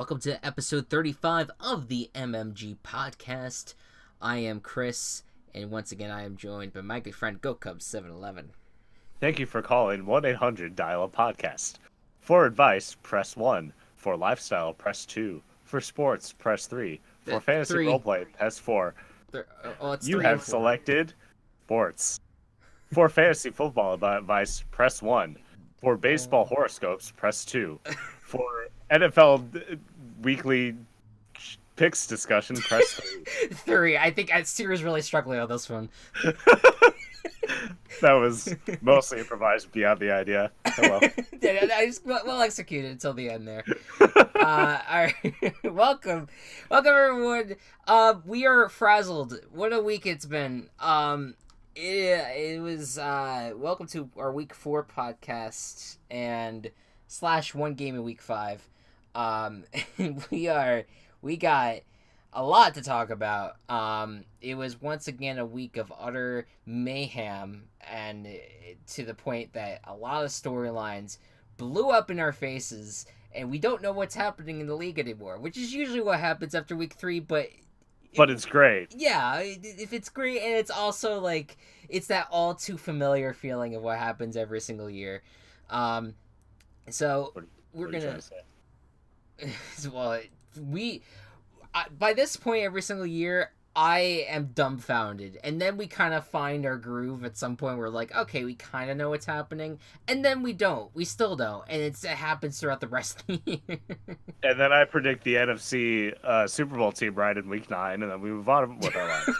welcome to episode 35 of the MMG podcast. I am Chris, and once again I am joined by my good friend GoCubs711. Thank you for calling 1-800-DIAL-A-PODCAST. For advice, press 1. For lifestyle, press 2. For sports, press 3. For fantasy roleplay, press 4. You have selected sports. For fantasy football advice, press 1. For baseball horoscopes, press 2. For NFL weekly picks discussion, press 3. 3. I think Siri's really struggling on this one. That was mostly improvised beyond the idea. Hello. Well executed until the end there. All right. Welcome everyone. We are frazzled. What a week it's been. It was welcome to our week 4 podcast and / one game in week 5. We got a lot to talk about. It was once again a week of utter mayhem, and to the point that a lot of storylines blew up in our faces, and we don't know what's happening in the league anymore, which is usually what happens after week 3, but it's great. Yeah, if it's great, and it's also like it's that all too familiar feeling of what happens every single year. So we're gonna. Well, by this point every single year, I am dumbfounded, and then we kind of find our groove at some point. We're like, okay, we kind of know what's happening, and then we don't. We still don't, and it happens throughout the rest of the year. And then I predict the NFC Super Bowl team right in week 9, and then we move on with our lives.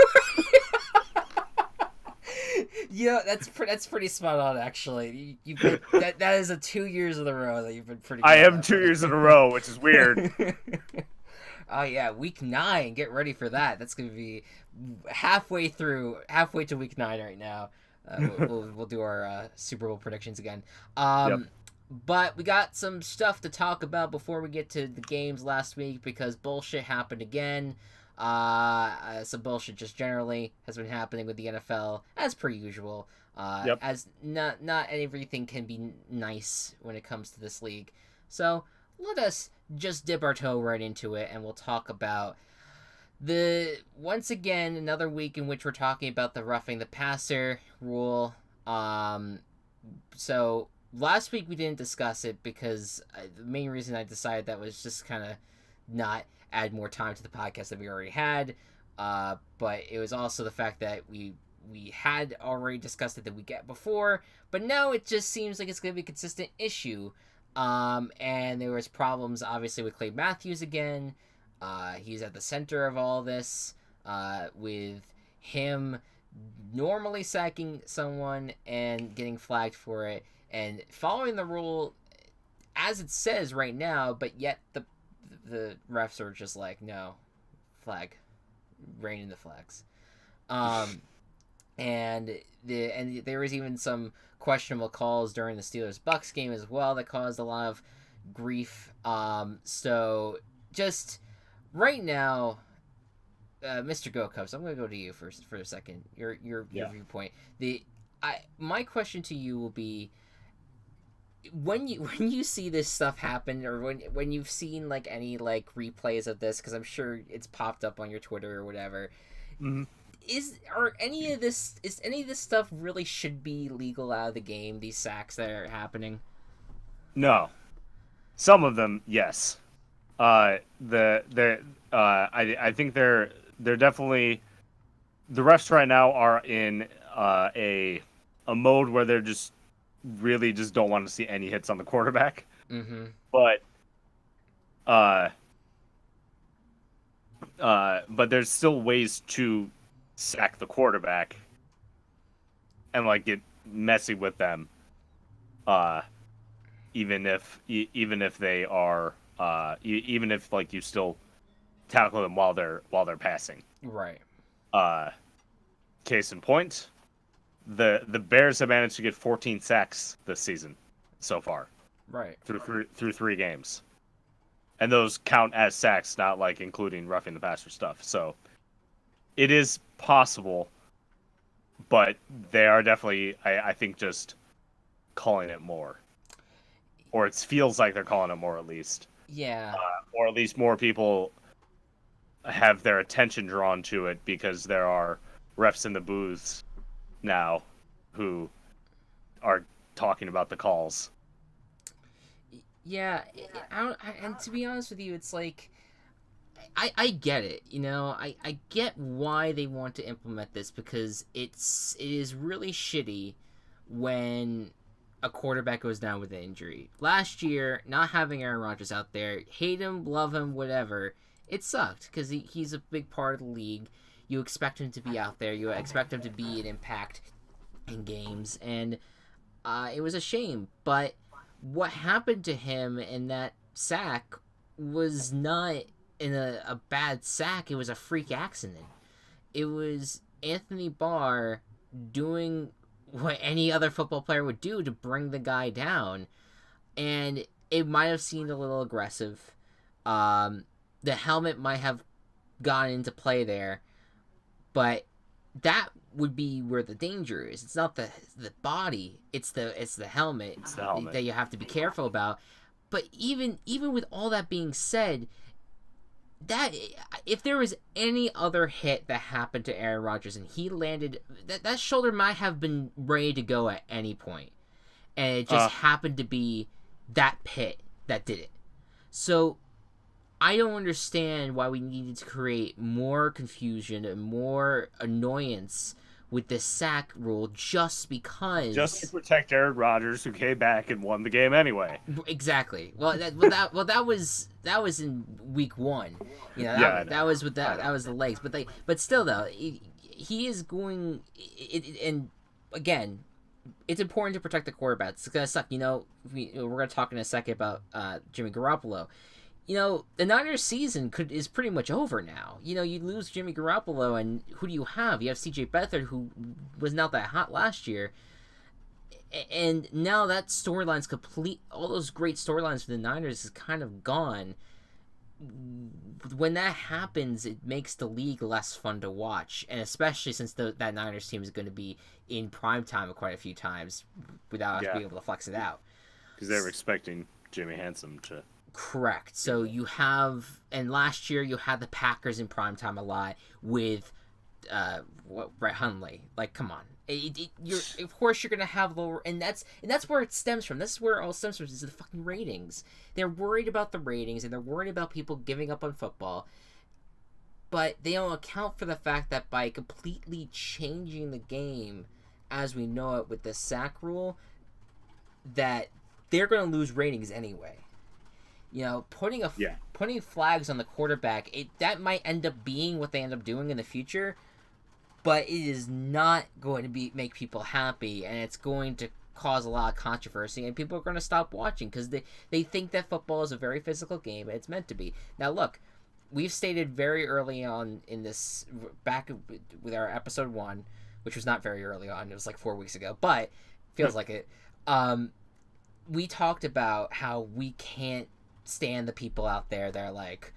Yeah, that's pretty spot on, actually. You've been, that is 2 years in a row that you've been pretty good. I am 2 years in a row, which is weird. Oh yeah, week 9. Get ready for that. That's gonna be halfway to week 9 right now. We'll do our Super Bowl predictions again. Yep. But we got some stuff to talk about before we get to the games last week, because bullshit happened again. Some bullshit just generally has been happening with the NFL as per usual. Yep. As not everything can be nice when it comes to this league. So let us just dip our toe right into it, and we'll talk about once again another week in which we're talking about the roughing the passer rule. So last week we didn't discuss it because the main reason I decided that was just kind of not add more time to the podcast that we already had, but it was also the fact that we had already discussed it the week before, but now it just seems like it's going to be a consistent issue. And there was problems obviously with Clay Matthews again. He's at the center of all this, with him normally sacking someone and getting flagged for it and following the rule as it says right now, but yet the refs are just like, no, flag, rein in the flags. And there was even some questionable calls during the Steelers-Bucks game as well that caused a lot of grief. So just right now, Mr. Go Cubs, I'm gonna go to you for a second. Your viewpoint. My question to you will be, when you see this stuff happen, or when you've seen like any like replays of this, because I'm sure it's popped up on your Twitter or whatever. Mm-hmm. Is any of this stuff really should be legal out of the game? These sacks that are happening. No, some of them, yes. I think they're definitely, the refs right now are in a mode where they're just really just don't want to see any hits on the quarterback. Mm-hmm. But there's still ways to sack the quarterback and like get messy with them, even if they are even if like you still tackle them while they're passing. Right. Case in point, the Bears have managed to get 14 sacks this season so far. Right. Through 3 games. And those count as sacks, not like including roughing the passer stuff. So it is possible, but they are definitely, I think, just calling it more. Or it feels like they're calling it more, at least. Yeah. Or at least more people have their attention drawn to it because there are refs in the booths now who are talking about the calls. Yeah, and to be honest with you, it's like I get it. I get why they want to implement this because it is really shitty when a quarterback goes down with an injury. Last year, not having Aaron Rodgers out there, hate him, love him, whatever, it sucked because he's a big part of the league. You expect him to be out there. You expect him to be an impact in games, and it was a shame. But what happened to him in that sack was not in a bad sack. It was a freak accident. It was Anthony Barr doing what any other football player would do to bring the guy down, and it might have seemed a little aggressive. The helmet might have gone into play there, but that would be where the danger is. It's not the body. It's the helmet. It's the helmet that you have to be careful about. But even with all that being said, that if there was any other hit that happened to Aaron Rodgers and he landed, that shoulder might have been ready to go at any point, and it just happened to be that hit that did it. So I don't understand why we needed to create more confusion and more annoyance with this sack rule just because. Just to protect Aaron Rodgers, who came back and won the game anyway. Exactly. Well, that was in week 1. That was with that was the legs. But still though, he is going. And again, it's important to protect the quarterbacks. It's gonna suck. We're gonna talk in a second about Jimmy Garoppolo. The Niners season is pretty much over now. You lose Jimmy Garoppolo, and who do you have? You have C.J. Beathard, who was not that hot last year. And now that storyline's complete. All those great storylines for the Niners is kind of gone. When that happens, it makes the league less fun to watch. And especially since that Niners team is going to be in primetime quite a few times without us being able to flex it out. Because they were expecting Jimmy Handsome to... Correct. So you have, and last year you had the Packers in primetime a lot with Brett Hundley. Like, come on, of course you're gonna have lower, and that's where it stems from. That's where it all stems from, is the fucking ratings. They're worried about the ratings, and they're worried about people giving up on football, but they don't account for the fact that by completely changing the game as we know it with the sack rule, that they're gonna lose ratings anyway. Putting flags on the quarterback, that might end up being what they end up doing in the future, but it is not going to make people happy, and it's going to cause a lot of controversy, and people are going to stop watching because they think that football is a very physical game, and it's meant to be. Now, look, we've stated very early on in this, back with our episode 1, which was not very early on, it was like 4 weeks ago, but feels like it. We talked about how we can't stand the people out there that are like,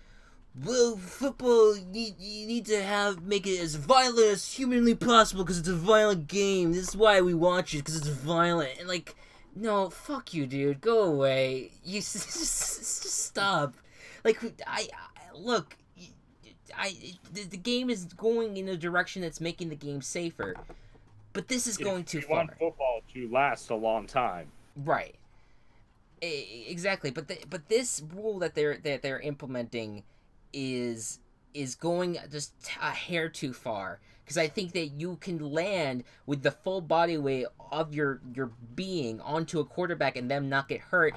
well, football, you need to make it as violent as humanly possible because it's a violent game. This is why we watch it, because it's violent. And like, no, fuck you, dude. Go away. You just stop. Like, look, the game is going in a direction that's making the game safer, but this is going too far. You want football to last a long time, right? Exactly, but this rule that they're implementing is going just a hair too far, because I think that you can land with the full body weight of your being onto a quarterback and them not get hurt.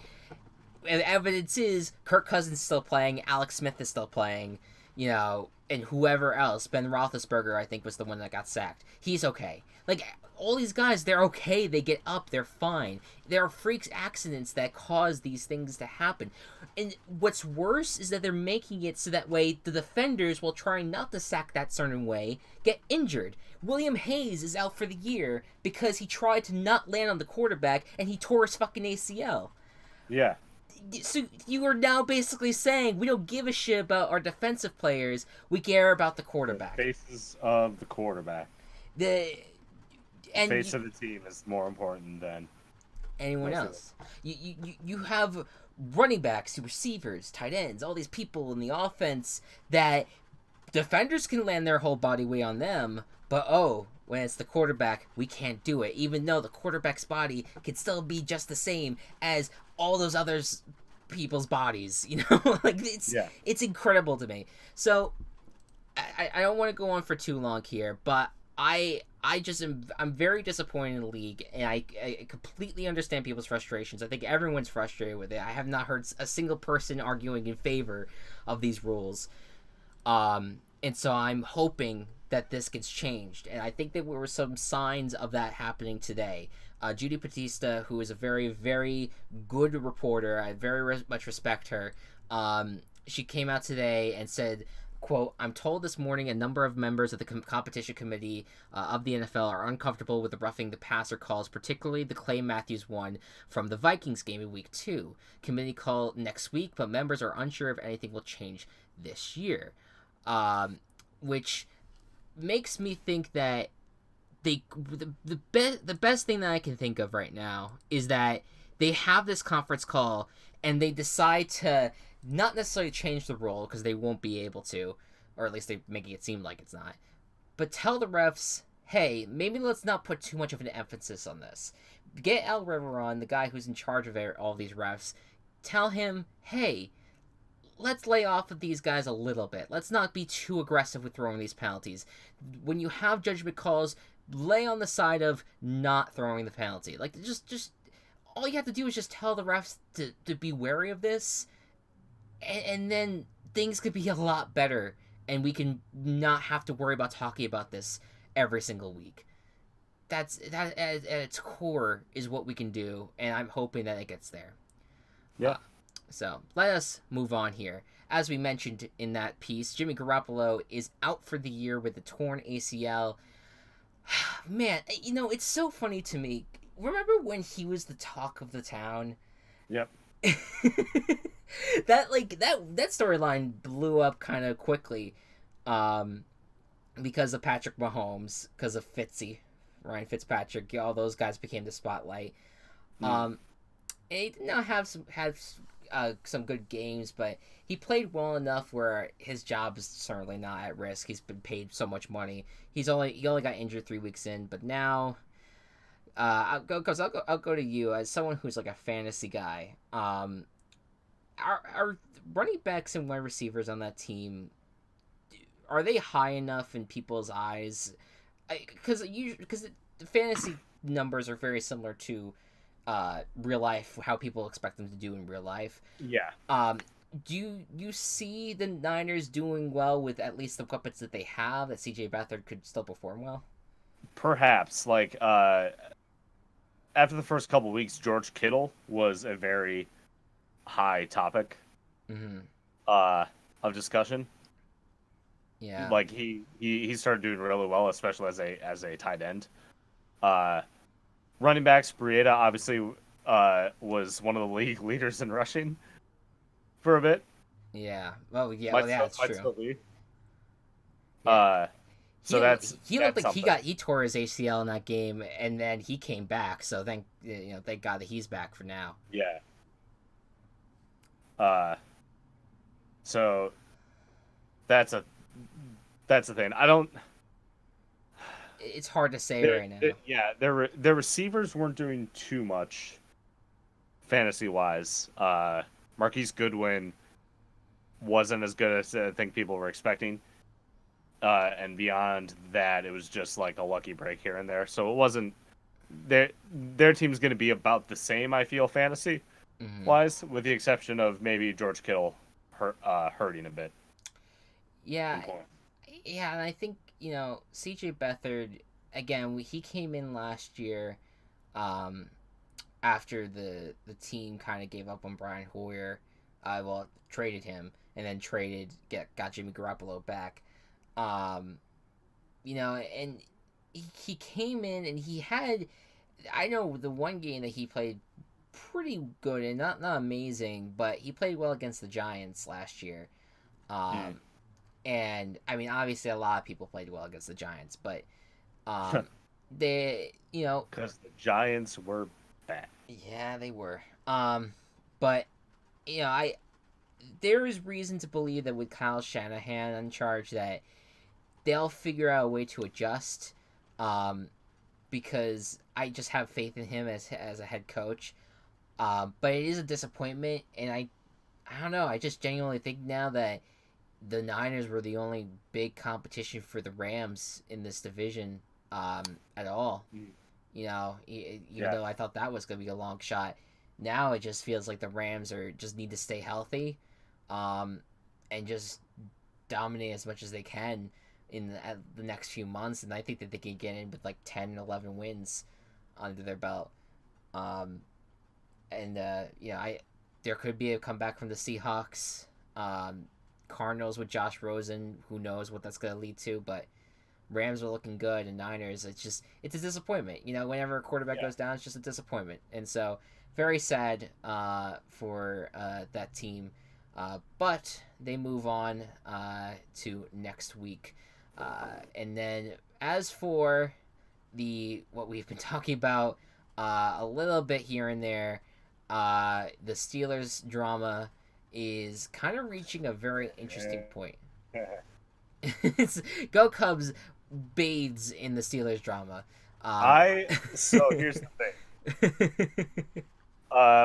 And the evidence is Kirk Cousins is still playing, Alex Smith is still playing, and whoever else, Ben Roethlisberger I think was the one that got sacked. He's okay. Like, all these guys, they're okay. They get up. They're fine. There are freaks accidents that cause these things to happen. And what's worse is that they're making it so that way the defenders, while trying not to sack that certain way, get injured. William Hayes is out for the year because he tried to not land on the quarterback and he tore his fucking ACL. Yeah. So you are now basically saying we don't give a shit about our defensive players. We care about the quarterback. The faces of the quarterback. The face of the team is more important than anyone else. You have running backs, receivers, tight ends, all these people in the offense that defenders can land their whole body weight on them, but when it's the quarterback, we can't do it, even though the quarterback's body can still be just the same as all those others people's bodies, like it's incredible to me. So I don't want to go on for too long here, but I'm very disappointed in the league, and I completely understand people's frustrations. I think everyone's frustrated with it. I have not heard a single person arguing in favor of these rules. And so I'm hoping that this gets changed, and I think that there were some signs of that happening today. Judy Battista, who is a very, very good reporter, I very much respect her, she came out today and said, quote, "I'm told this morning a number of members of the competition committee of the NFL are uncomfortable with the roughing the passer calls, particularly the Clay Matthews one from the Vikings game in week 2. Committee call next week, but members are unsure if anything will change this year." Which makes me think that the best thing that I can think of right now is that they have this conference call and they decide to not necessarily change the rule, because they won't be able to, or at least they're making it seem like it's not, but tell the refs, hey, maybe let's not put too much of an emphasis on this. Get Al Riveron, the guy who's in charge of all these refs, tell him, hey, let's lay off of these guys a little bit. Let's not be too aggressive with throwing these penalties. When you have judgment calls, lay on the side of not throwing the penalty. Like, just all you have to do is just tell the refs to be wary of this, and then things could be a lot better, and we can not have to worry about talking about this every single week. That at its core is what we can do, and I'm hoping that it gets there. Yeah. So let us move on here. As we mentioned in that piece, Jimmy Garoppolo is out for the year with a torn ACL. Man, it's so funny to me. Remember when he was the talk of the town? Yep. that storyline blew up kind of quickly, because of Patrick Mahomes, because of Ryan Fitzpatrick, all those guys became the spotlight. And he did not have some good games, but he played well enough where his job is certainly not at risk. He's been paid so much money. He only got injured 3 weeks in, but now, I'll go to you as someone who's like a fantasy guy. Are running backs and wide receivers on that team, are they high enough in people's eyes? Because the fantasy numbers are very similar to real life, how people expect them to do in real life. Yeah. Do you see the Niners doing well with at least the weapons that they have, that CJ Beathard could still perform well? Perhaps. Like, after the first couple weeks, George Kittle was a very high topic of discussion. Yeah. Like, he started doing really well, especially as a tight end. Running backs, Breida obviously was one of the league leaders in rushing for a bit. Yeah. Oh, yeah. That's true. Still be. Yeah. So he looked like he tore his ACL in that game, and then he came back. So thank God that he's back for now. Yeah. So that's a thing. I don't. It's hard to say right now. Their receivers weren't doing too much, fantasy wise. Marquise Goodwin wasn't as good as I think people were expecting. And beyond that, it was just like a lucky break here and there. So it wasn't their team's going to be about the same, I feel, fantasy wise, with the exception of maybe George Kittle hurting a bit. Yeah, and I think CJ Beathard, again, he came in last year, after the team kind of gave up on Brian Hoyer, traded him, and then got Jimmy Garoppolo back. And he came in and he had, I know the one game that he played pretty good and not amazing, but he played well against the Giants last year. And I mean, obviously a lot of people played well against the Giants, but they, because the Giants were bad. Yeah, they were. But there is reason to believe that with Kyle Shanahan in charge that they'll figure out a way to adjust, because I just have faith in him as a head coach. But it is a disappointment, and I don't know. I just genuinely think now that the Niners were the only big competition for the Rams in this division at all. Even though I thought that was going to be a long shot, now it just feels like the Rams just need to stay healthy, and just dominate as much as they can in the next few months. And I think that they can get in with like 10, 11 wins under their belt. There could be a comeback from the Seahawks. Cardinals with Josh Rosen, who knows what that's going to lead to, but Rams are looking good, and Niners, it's a disappointment. Whenever a quarterback goes down, it's just a disappointment. And so, very sad for that team. But they move on to next week. And then, as for what we've been talking about a little bit here and there, the Steelers drama is kind of reaching a very interesting point. Go Cubs bathes in the Steelers drama. So here's the thing.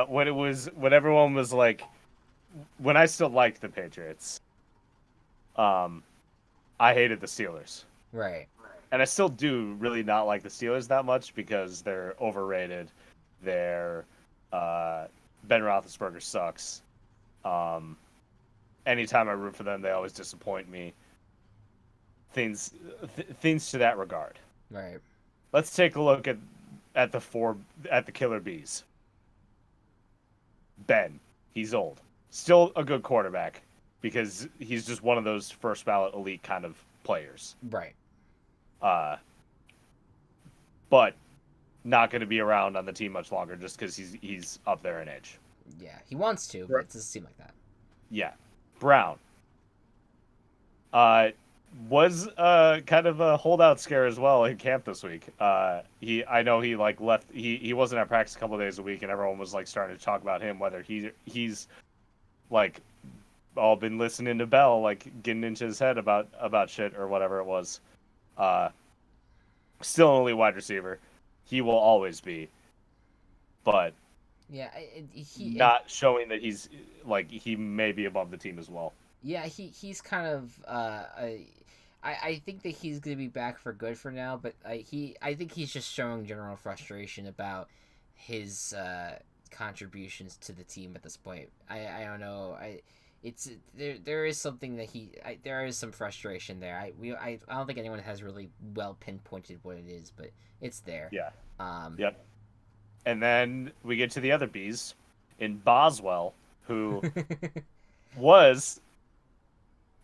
When everyone was like, when I still liked the Patriots, I hated the Steelers. Right. And I still do really not like the Steelers that much because they're overrated. Ben Roethlisberger sucks. Anytime I root for them, they always disappoint me. Things to that regard. Right. Let's take a look at the Killer Bees. Ben, he's old. Still a good quarterback because he's just one of those first ballot elite kind of players. Right. But not going to be around on the team much longer just because he's up there in age. Yeah, he wants to, but it doesn't seem like that. Yeah. Brown. Was kind of a holdout scare as well in camp this week. I know he like left. He wasn't at practice a couple of days a week, and everyone was like starting to talk about him, whether he's like all been listening to Bell, like getting into his head about shit or whatever it was. Still only wide receiver. He will always be, but yeah, not showing that he's like he may be above the team as well. Yeah, he's kind of I think that he's gonna be back for good for now, but I think he's just showing general frustration about his contributions to the team at this point. I don't know. There is something that there is some frustration there. I don't think anyone has really well pinpointed what it is, but it's there. Yeah. Yep. And then we get to the other bees in Boswell, who was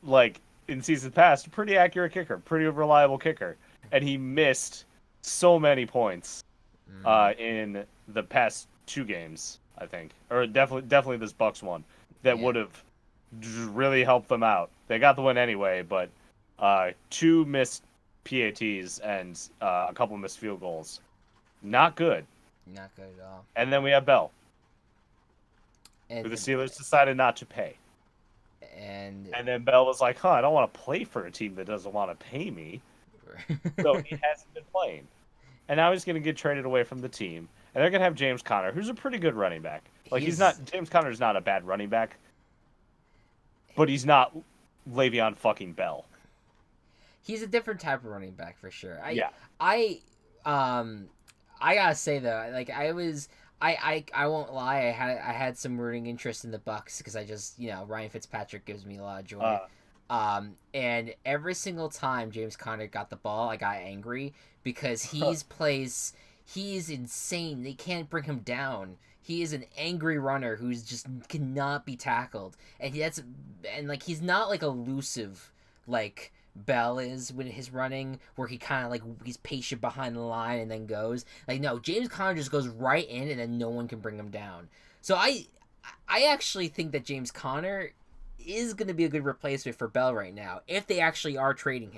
like in season past a pretty accurate kicker, pretty reliable kicker, and he missed so many points in the past 2 games, I think, or definitely this Bucks one that would have really helped them out. They got the win anyway, but 2 missed PATs and a couple missed field goals. Not good. Not good at all. And then we have Bell, who the Steelers decided not to pay. And then Bell was like, I don't want to play for a team that doesn't want to pay me. So he hasn't been playing. And now he's going to get traded away from the team. And they're going to have James Conner, who's a pretty good running back. Like, James Conner's not a bad running back. But he's not Le'Veon fucking Bell. He's a different type of running back for sure. I gotta say though, like I won't lie, I had some rooting interest in the Bucks because I just, Ryan Fitzpatrick gives me a lot of joy. And every single time James Conner got the ball, I got angry because he's insane. They can't bring him down. He is an angry runner who's just cannot be tackled, and he's not like elusive like Bell is when he's running, where he kind of like he's patient behind the line and then goes. Like, no, James Conner just goes right in and then no one can bring him down. So I actually think that James Conner is going to be a good replacement for Bell right now if they actually are trading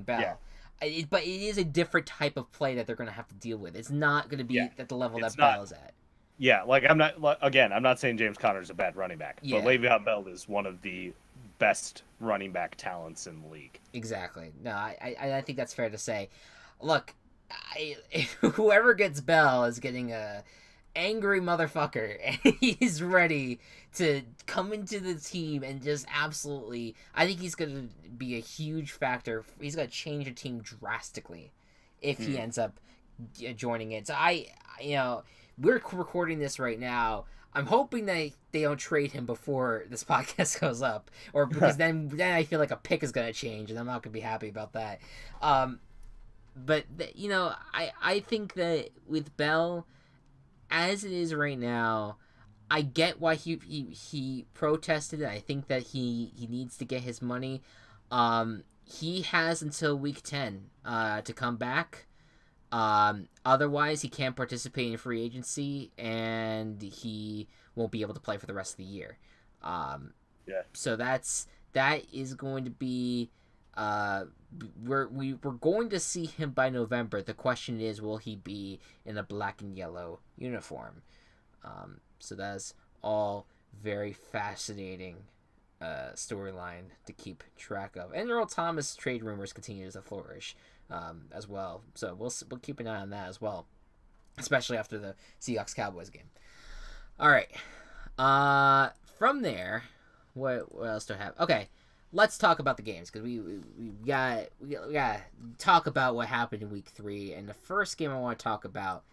Bell. Yeah. But it is a different type of play that they're going to have to deal with. It's not going to be at the level that Bell is at. Yeah, like I'm not saying James Conner is a bad running back, Yeah. but Le'Veon Bell is one of the best running back talents in the league. Exactly. No, I think that's fair to say. Look, whoever gets Bell is getting a angry motherfucker, and he's ready to come into the team and just absolutely. I think he's going to be a huge factor. He's going to change the team drastically if he ends up joining it. So we're recording this right now. I'm hoping that they don't trade him before this podcast goes up, or because then I feel like a pick is gonna change, and I'm not gonna be happy about that. But I think that with Bell, as it is right now, I get why he protested it. I think that he needs to get his money. He has until week 10 to come back. Otherwise, he can't participate in free agency, and he won't be able to play for the rest of the year. So that is going to be. We're going to see him by November. The question is, will he be in a black and yellow uniform? So that's all very fascinating storyline to keep track of. And Earl Thomas trade rumors continue to flourish as well. So we'll keep an eye on that as well, especially after the Seahawks Cowboys game. All right. From there, what else do I have? Okay. Let's talk about the games, because we got to talk about what happened in week 3. And the first game I want to talk about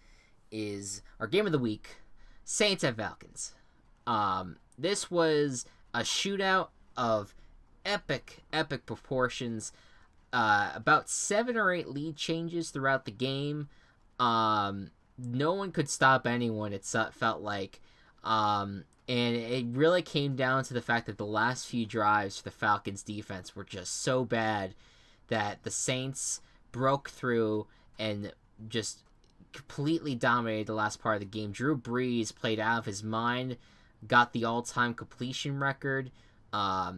is our game of the week, Saints at Falcons. This was a shootout of epic proportions. About 7 or 8 lead changes throughout the game. No one could stop anyone, it felt like. And it really came down to the fact that the last few drives for the Falcons defense were just so bad that the Saints broke through and just completely dominated the last part of the game. Drew Brees played out of his mind, got the all-time completion record, a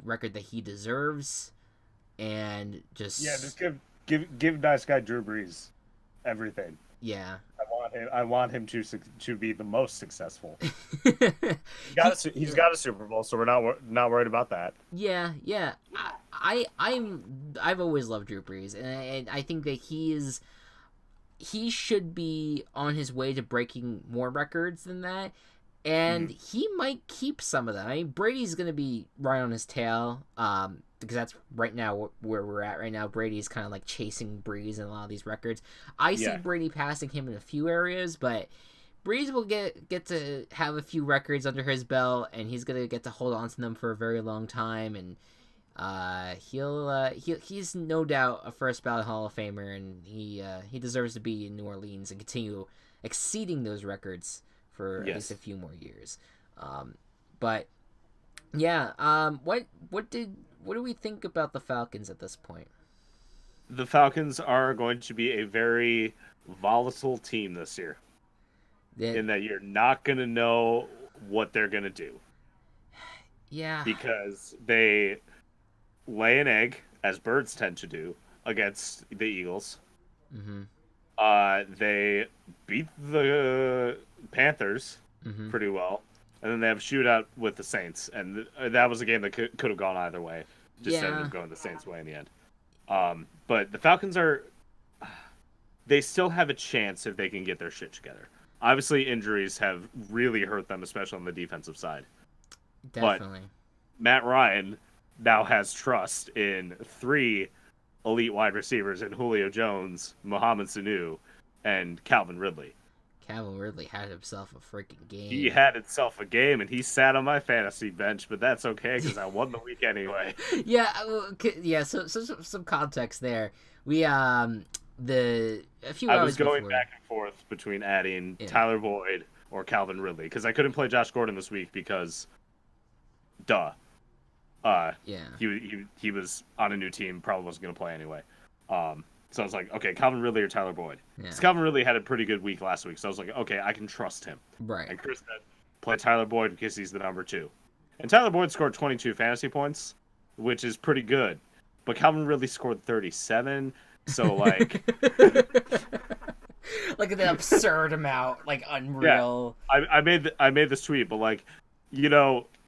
record that he deserves, and just give nice guy Drew Brees everything. Yeah. I want him to be the most successful. He's got a Super Bowl, so we're not worried about that. Yeah. I've always loved Drew Brees, and I think that he should be on his way to breaking more records than that, and he might keep some of them. I mean, Brady's gonna be right on his tail, because that's right now where we're at right now. Brady's kind of like chasing Brees in a lot of these records. I see Brady passing him in a few areas, but Brees will get to have a few records under his belt, and he's gonna get to hold on to them for a very long time. And he's no doubt a first ballot Hall of Famer, and he deserves to be in New Orleans and continue exceeding those records for at least a few more years. What do we think about the Falcons at this point? The Falcons are going to be a very volatile team this year. In that you're not going to know what they're going to do. Yeah. Because they lay an egg, as birds tend to do, against the Eagles. Mm-hmm. They beat the Panthers pretty well. And then they have a shootout with the Saints. And that was a game that could have gone either way. Just ended up going the Saints' way in the end. But the Falcons they still have a chance if they can get their shit together. Obviously, injuries have really hurt them, especially on the defensive side. Definitely. But Matt Ryan now has trust in 3 elite wide receivers in Julio Jones, Mohamed Sanu, and Calvin Ridley. Calvin Ridley had himself a freaking game. He had himself a game, and he sat on my fantasy bench, but that's okay because I won the week anyway. So some context there. We I was going back and forth between adding Tyler Boyd or Calvin Ridley because I couldn't play Josh Gordon this week because, he was on a new team, probably wasn't going to play anyway. So I was like, okay, Calvin Ridley or Tyler Boyd. Because Calvin Ridley had a pretty good week last week, so I was like, okay, I can trust him. Right. And Chris said, play Tyler Boyd because he's the number 2. And Tyler Boyd scored 22 fantasy points, which is pretty good. But Calvin Ridley scored 37, so like... Like an absurd amount, like unreal. Yeah, I made this tweet, but like,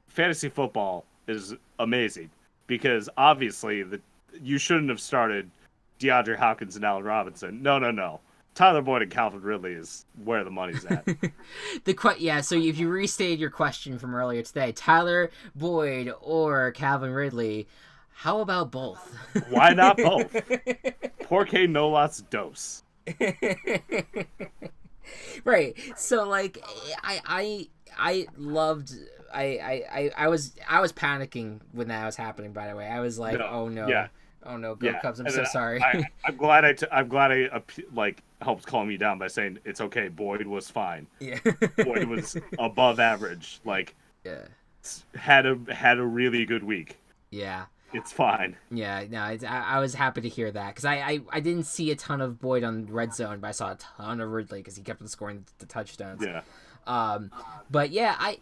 fantasy football is amazing because obviously you shouldn't have started DeAndre Hopkins and Allen Robinson. No. Tyler Boyd and Calvin Ridley is where the money's at. So if you restated your question from earlier today, Tyler Boyd or Calvin Ridley, how about both? Why not both? Porque no las dos. Right. So like I loved I was panicking when that was happening, by the way. I was like, oh no. Yeah. Oh no, go Cubs! I'm so sorry. I'm glad I helped calm you down by saying it's okay. Boyd was fine. Yeah, Boyd was above average. Like, yeah, had a really good week. Yeah, it's fine. Yeah, no, I was happy to hear that because I didn't see a ton of Boyd on red zone, but I saw a ton of Ridley because he kept on scoring the touchdowns. Yeah. But yeah, I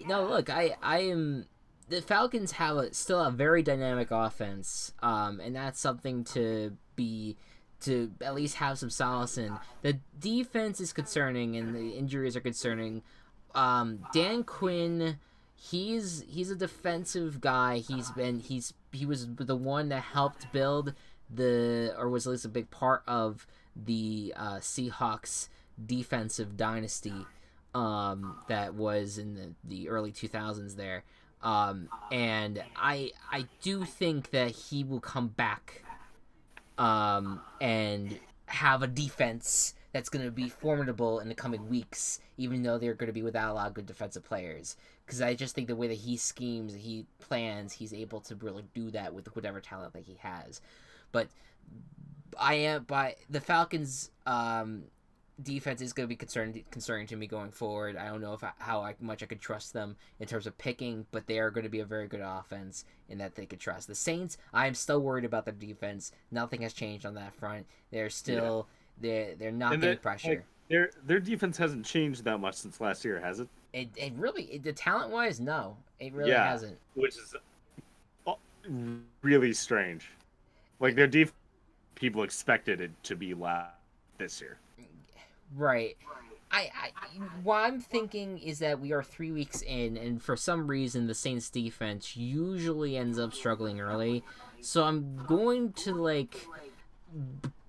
am. The Falcons have still a very dynamic offense, and that's something to at least have some solace in. The defense is concerning, and the injuries are concerning. Dan Quinn, he's a defensive guy. He was the one that helped build was at least a big part of the Seahawks defensive dynasty that was in the early 2000s there. And I do think that he will come back and have a defense that's going to be formidable in the coming weeks, even though they're going to be without a lot of good defensive players. Because I just think the way that he schemes, he plans, he's able to really do that with whatever talent that he has. But the Falcons' defense is going to be concerning to me going forward. I don't know how much I could trust them in terms of picking, but they are going to be a very good offense in that they could trust. The Saints, I am still worried about their defense. Nothing has changed on that front. They're still they're not getting pressure. Like, their defense hasn't changed that much since last year, has it? It really, the talent wise, no, it really hasn't. Which is really strange. Like their defense, people expected it to be loud this year. Right. What I'm thinking is that we are 3 weeks in, and for some reason the Saints defense usually ends up struggling early. So I'm going to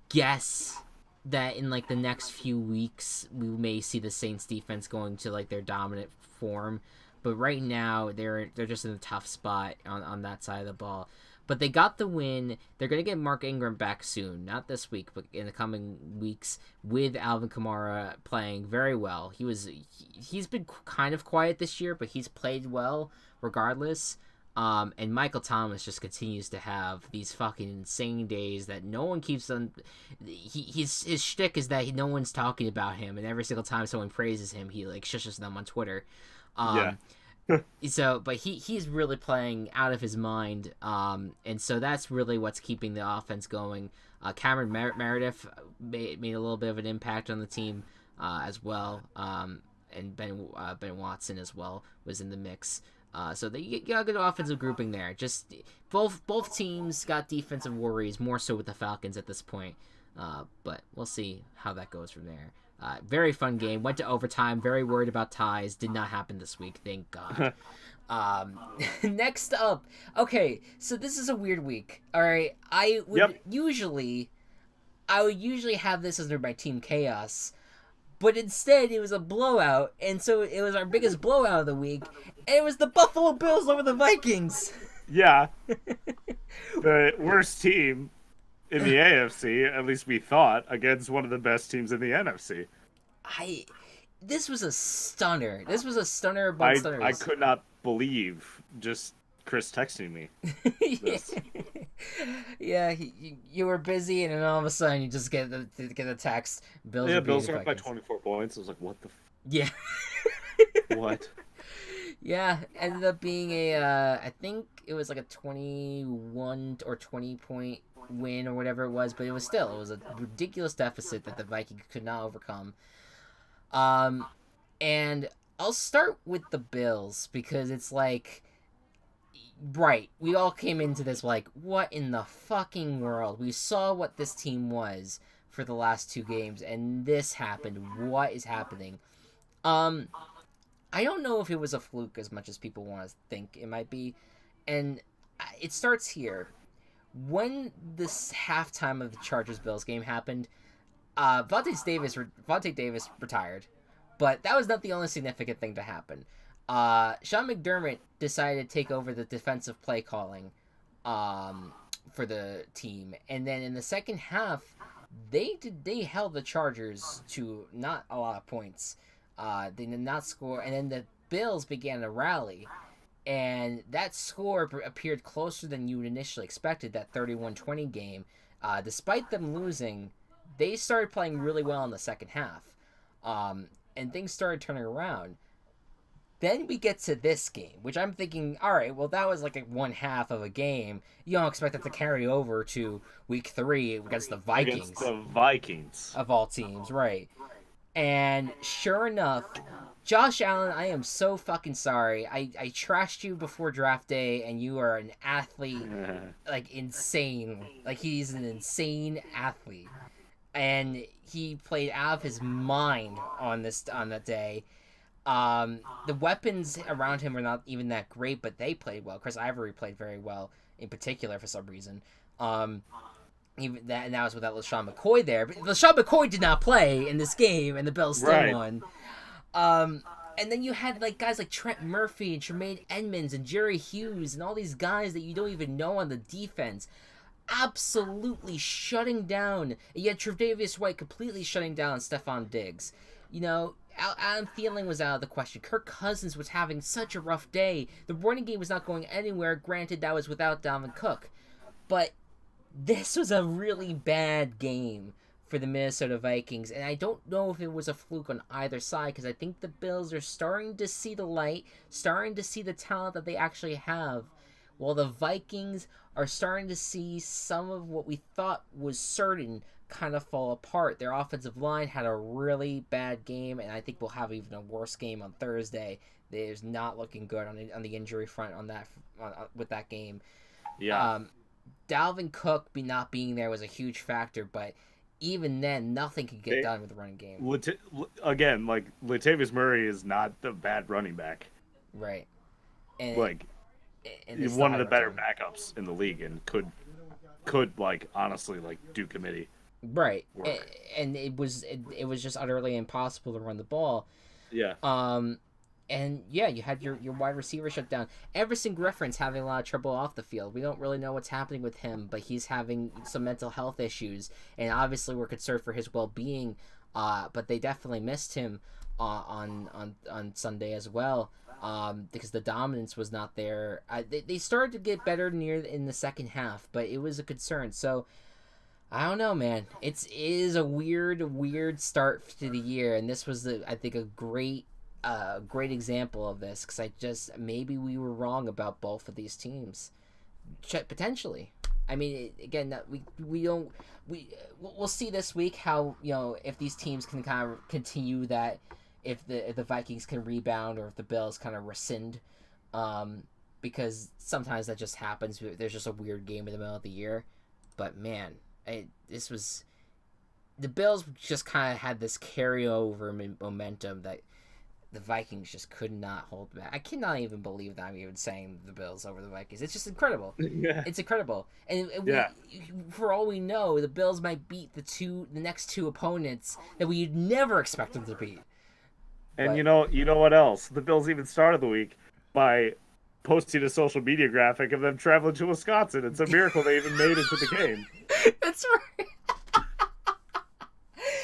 guess that in the next few weeks we may see the Saints defense going to their dominant form. But right now they're just in a tough spot on that side of the ball. But they got the win. They're going to get Mark Ingram back soon. Not this week, but in the coming weeks with Alvin Kamara playing very well. He's been kind of quiet this year, but he's played well regardless. And Michael Thomas just continues to have these fucking insane days that no one keeps on. His shtick is that no one's talking about him, and every single time someone praises him, he shushes them on Twitter. But he's really playing out of his mind, and so that's really what's keeping the offense going. Cameron Meredith made a little bit of an impact on the team as well, and Ben Watson as well was in the mix. So they got a good offensive grouping there. Just both teams got defensive worries, more so with the Falcons at this point. But we'll see how that goes from there. Very fun game. Went to overtime. Very worried about ties. Did not happen this week. Thank God. Next up. Okay, so this is a weird week. All right. I would usually have this as my Team Chaos, but instead it was a blowout, and so it was our biggest blowout of the week, and it was the Buffalo Bills over the Vikings. Yeah. The worst team in the AFC, at least we thought, against one of the best teams in the NFC. This was a stunner. This was a stunner about stunners. I could not believe just Chris texting me. Yeah, you were busy, and then all of a sudden you just get the text. Bills are up by 24 points. I was like, what the? Yeah. What? Yeah, ended up being I think it was a 21 or 20 point win or whatever it was, but it was a ridiculous deficit that the Vikings could not overcome. And I'll start with the Bills because it's right, we all came into this what in the fucking world? We saw what this team was for the last 2 games, and this happened. What is happening? I don't know if it was a fluke as much as people want to think it might be, and it starts here. When this halftime of the Chargers-Bills game happened, Vontae Davis retired, but that was not the only significant thing to happen. Sean McDermott decided to take over the defensive play calling for the team, and then in the second half, they held the Chargers to not a lot of points. They did not score, and then the Bills began to rally, and that score appeared closer than you would initially expected, that 31-20 game. Despite them losing, they started playing really well in the second half, and things started turning around. Then we get to this game, which I'm thinking, all right, well, that was like one half of a game. You don't expect that to carry over to week 3 against the Vikings. Against the Vikings. Of all teams, right. And sure enough, Josh Allen, I am so fucking sorry. I trashed you before draft day, and you are an athlete, like, insane. Like, he's an insane athlete. And he played out of his mind on that day. The weapons around him were not even that great, but they played well. Chris Ivory played very well, in particular, for some reason. Even that, and that was without LaShawn McCoy there. But LaShawn McCoy did not play in this game, and the Bills still won. And then you had like guys like Trent Murphy and Tremaine Edmonds and Jerry Hughes and all these guys that you don't even know on the defense, absolutely shutting down. And you had Tre'Davious White completely shutting down Stephon Diggs. You know, Adam Thielen was out of the question. Kirk Cousins was having such a rough day. The running game was not going anywhere. Granted, that was without Dalvin Cook. But this was a really bad game for the Minnesota Vikings, and I don't know if it was a fluke on either side, because I think the Bills are starting to see the light, starting to see the talent that they actually have, while the Vikings are starting to see some of what we thought was certain kind of fall apart. Their offensive line had a really bad game, and I think we'll have even a worse game on Thursday. There's not looking good on the injury front with that game. Yeah. Dalvin Cook not being there was a huge factor, but even then, nothing could get done with the running game. Again, like, Latavius Murray is not a bad running back. Right. And he's one of the better backups in the league, and could like, honestly, like, do committee. Right. And it was just utterly impossible to run the ball. Yeah. And yeah, you had your wide receiver shut down. Everson Griffen's having a lot of trouble off the field. We don't really know what's happening with him, but he's having some mental health issues, and obviously we're concerned for his well-being. But they definitely missed him on Sunday as well, because the dominance was not there. They started to get better in the second half, but it was a concern. So I don't know, man. It is a weird start to the year, and this was I think a great example of this, because maybe we were wrong about both of these teams, potentially. I mean, again, we'll see this week how, you know, if these teams can kind of continue that, if the Vikings can rebound, or if the Bills kind of rescind, because sometimes that just happens. There's just a weird game in the middle of the year, but man, the Bills just kind of had this carryover momentum that the Vikings just could not hold back. I cannot even believe that I'm even saying the Bills over the Vikings. It's just incredible. Yeah. It's incredible. And for all we know, the Bills might beat the next two opponents that we'd never expect them to beat. And you know what else? The Bills even started the week by posting a social media graphic of them traveling to Wisconsin. It's a miracle they even made it to the game. That's right.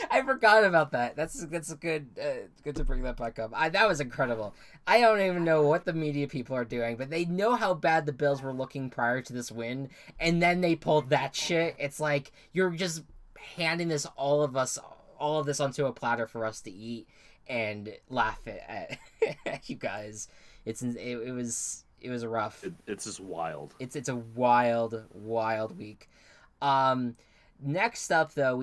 I forgot about that. That's good to bring that back up. That was incredible. I don't even know what the media people are doing, but they know how bad the Bills were looking prior to this win, and then they pulled that shit. It's like you're just handing all of this onto a platter for us to eat and laugh at you guys. It was rough. It's just wild. It's a wild week. Next up, though,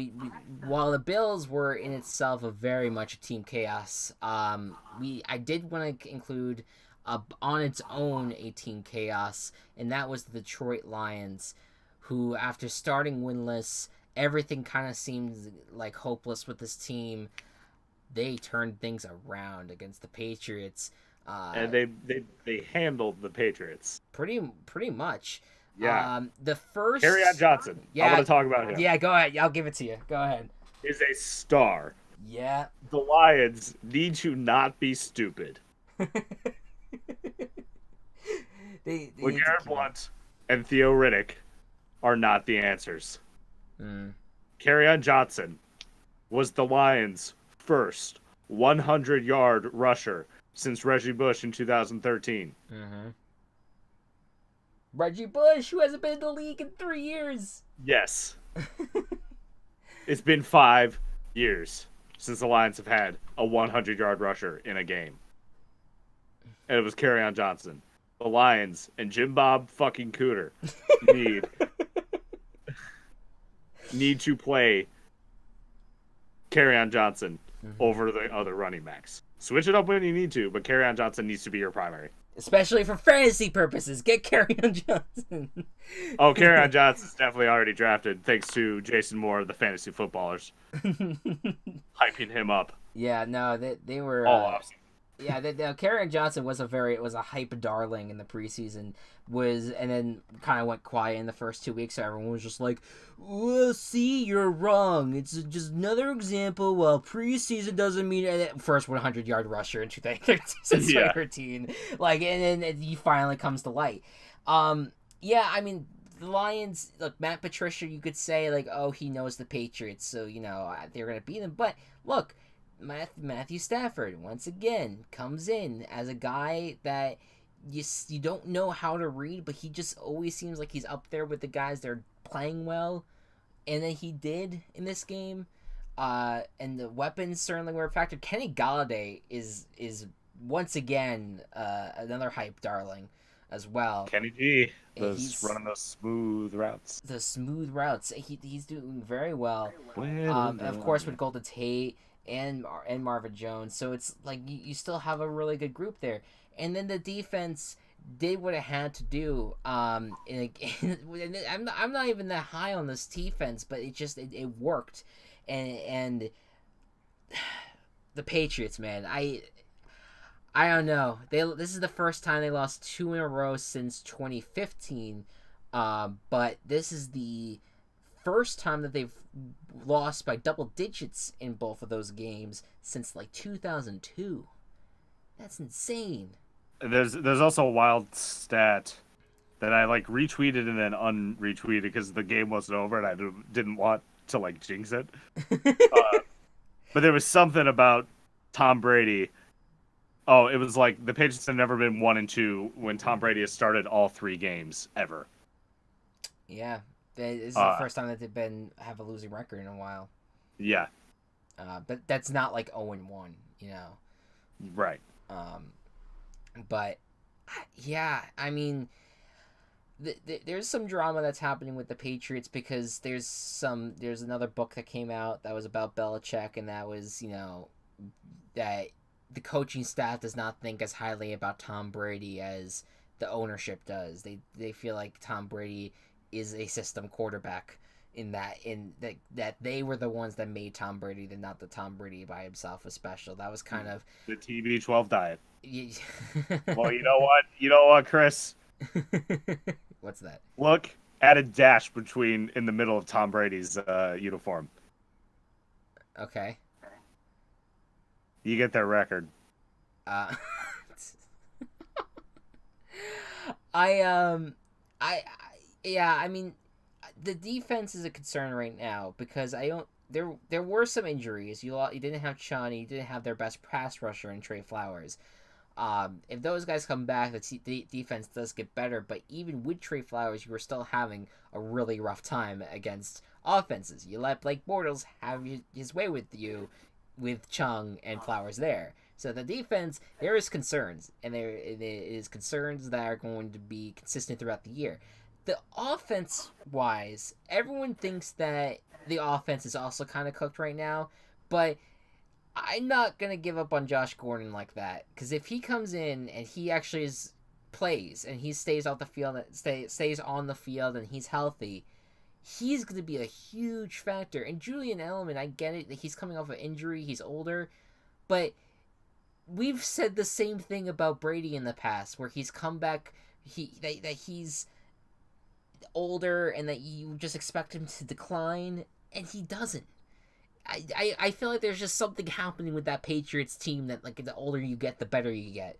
while the Bills were in itself a very much a team chaos, I did want to include on its own a team chaos, and that was the Detroit Lions, who, after starting winless everything kind of seems like hopeless with this team, they turned things around against the Patriots. And they handled the Patriots. Pretty much. Yeah. The first Kerryon Johnson. Yeah, I want to talk about him. Yeah, go ahead. I'll give it to you. Go ahead. Is a star. Yeah. The Lions need to not be stupid. LeGarrette Blount and Theo Riddick are not the answers. Kerryon Johnson was the Lions' first 100-yard rusher since Reggie Bush in 2013. Reggie Bush, who hasn't been in the league in 3 years. Yes. It's been 5 years since the Lions have had a 100-yard rusher in a game. And it was Kerryon Johnson. The Lions and Jim Bob fucking Cooter need to play Kerryon Johnson over the other running backs. Switch it up when you need to, but Kerryon Johnson needs to be your primary. Especially for fantasy purposes. Get Kerryon Johnson. Oh, Kerryon Johnson's definitely already drafted, thanks to Jason Moore of the Fantasy Footballers. Hyping him up. Yeah, no, they were... awesome. Yeah, Kerryon Johnson was a hype darling in the preseason, and then kind of went quiet in the first 2 weeks. So everyone was just like, "Well, see, you're wrong. It's just another example. Well, preseason doesn't mean first 100-yard rusher in 2013. Like, and then he finally comes to light. Yeah, I mean, the Lions, look, Matt Patricia, you could say like, oh, he knows the Patriots, so they're gonna beat them. But look. Matthew Stafford once again comes in as a guy that you don't know how to read, but he just always seems like he's up there with the guys that are playing well, and then he did in this game. And the weapons certainly were a factor. Kenny Galladay is once again another hype darling as well. Kenny G, he's running those smooth routes. The smooth routes. He's doing very well. And of course with Golden Tate and Marvin Jones, so it's like you still have a really good group there. And then the defense did what it had to do. I'm not even that high on this defense, but it worked. And the Patriots, man, I don't know. This is the first time they lost 2 in a row since 2015, but this is the first time that they've lost by double digits in both of those games since like 2002. That's insane. There's also a wild stat that I like retweeted and then unretweeted because the game wasn't over and I didn't want to like jinx it. But there was something about Tom Brady. Oh, it was like the Patriots have never been 1-2 when Tom Brady has started all 3 games ever. Yeah. This is the first time that they've have a losing record in a while. Yeah. But that's not like 0-1, Right. But yeah, I mean, there's some drama that's happening with the Patriots because there's another book that came out that was about Belichick, and that was, that the coaching staff does not think as highly about Tom Brady as the ownership does. They feel like Tom Brady is a system quarterback in that they were the ones that made Tom Brady, and not the Tom Brady by himself was special. That was kind of the TB12 diet. Well, you know what, Chris? What's that? Look at a dash in the middle of Tom Brady's uniform. Okay. You get their record. I mean, the defense is a concern right now because there were some injuries. You didn't have Chani, you didn't have their best pass rusher in Trey Flowers. If those guys come back, the defense does get better. But even with Trey Flowers, you were still having a really rough time against offenses. You let Blake Bortles have his way with you, with Chung and Flowers there. So the defense, there is concerns, and there is concerns that are going to be consistent throughout the year. The offense-wise, everyone thinks that the offense is also kind of cooked right now, but I'm not going to give up on Josh Gordon like that, because if he comes in and he actually plays and he stays off the field, stays on the field and he's healthy, he's going to be a huge factor. And Julian Edelman, I get it that he's coming off an injury, he's older, but we've said the same thing about Brady in the past, where he's come back, that he's older and that you just expect him to decline, and he doesn't. I feel like there's just something happening with that Patriots team that, like, the older you get, the better you get.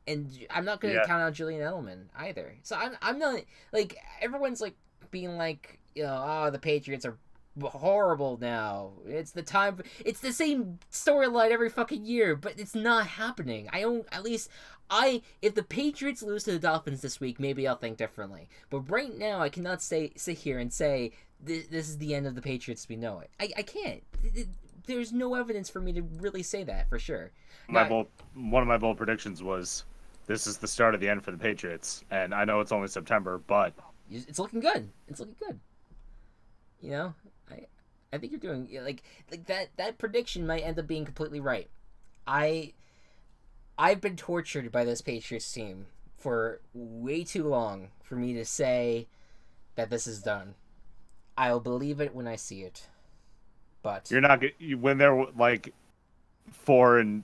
And I'm not going to count out Julian Edelman either. So I'm not, like, everyone's, like, being like, you know, oh, the Patriots are horrible now. It's the time. It's the same storyline every fucking year, but it's not happening. If the Patriots lose to the Dolphins this week, maybe I'll think differently. But right now, I cannot sit here and say this is the end of the Patriots as we know it. I can't. There's no evidence for me to really say that for sure. One of my bold predictions was this is the start of the end for the Patriots, and I know it's only September, but it's looking good. It's looking good. You know, I think you're doing like that prediction might end up being completely right. I've been tortured by this Patriots team for way too long for me to say that this is done. I'll believe it when I see it. But you're not when they're like 4-11.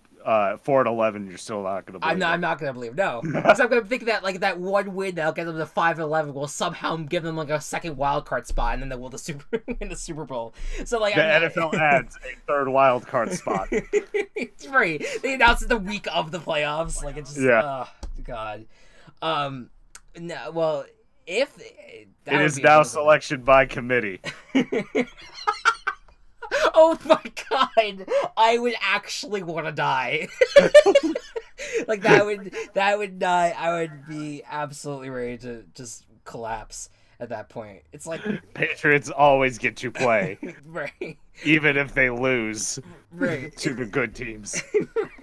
You're still not gonna believe I'm not gonna believe it. No, because I'm gonna think that like that one win that'll get them to 5-11 will somehow give them like a second wild card spot, and then they will win the Super Bowl. So like the NFL adds a third wild card spot. It's right. They announced it the week of the playoffs. Like it's just oh god. No, well, if it is now selection by committee. Oh my god! I would actually want to die. Like that would die. I would be absolutely ready to just collapse at that point. It's like Patriots always get to play, right? Even if they lose, right, to the good teams.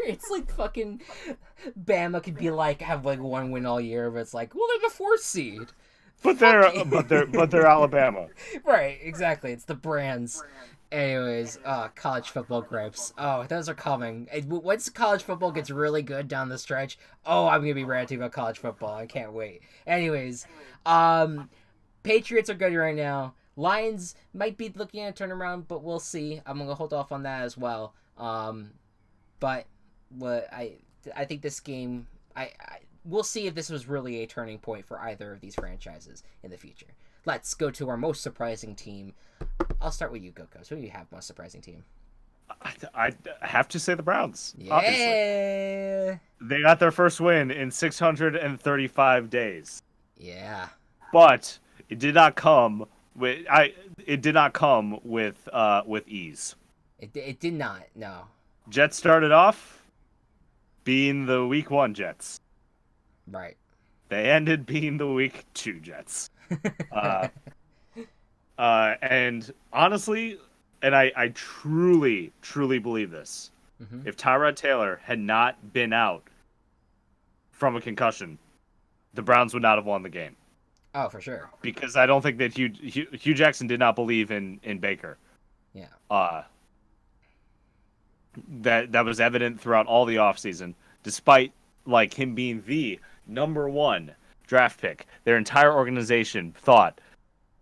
It's like fucking Bama could be like have like one win all year, but it's like, well, they're the 4th seed. But they're Alabama. Right, exactly. It's the brands. Anyways, college football gripes. Oh, those are coming. Once college football gets really good down the stretch, I'm gonna be ranting about college football. I can't wait. Anyways, Patriots are good right now. Lions might be looking at a turnaround, but we'll see. I'm gonna hold off on that as well. But what I think this game, we'll see if this was really a turning point for either of these franchises in the future. Let's go to our most surprising team. I'll start with you, Gokos. Who do you have most surprising team? I have to say the Browns. Yeah. Obviously. They got their first win in 635 days. Yeah. But it did not come with ease. It did not. No. Jets started off being the week 1 Jets. Right. They ended being the week 2 Jets. And honestly, and I truly believe this. Mm-hmm. If Tyrod Taylor had not been out from a concussion, the Browns would not have won the game. Oh, for sure. Because I don't think that Hugh Jackson did not believe in Baker. Yeah. That was evident throughout all the offseason, despite like him being the number 1 draft pick. Their entire organization thought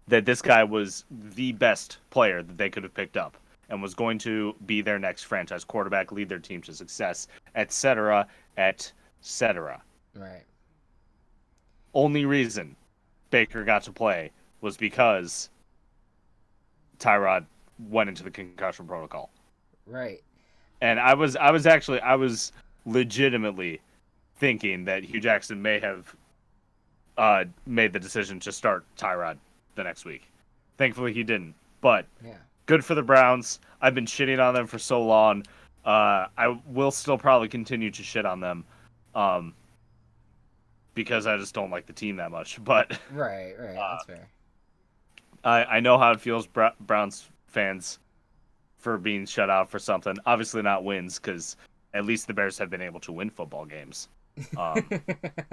that this guy was the best player that they could have picked up and was going to be their next franchise quarterback, lead their team to success, etc., etc. Right. Only reason Baker got to play was because Tyrod went into the concussion protocol. Right. And I was legitimately thinking that Hugh Jackson may have made the decision to start Tyrod the next week. Thankfully, he didn't. But yeah, good for the Browns. I've been shitting on them for so long. I will still probably continue to shit on them, because I just don't like the team that much. But right, that's fair. I know how it feels, Browns fans, for being shut out for something. Obviously not wins, because at least the Bears have been able to win football games,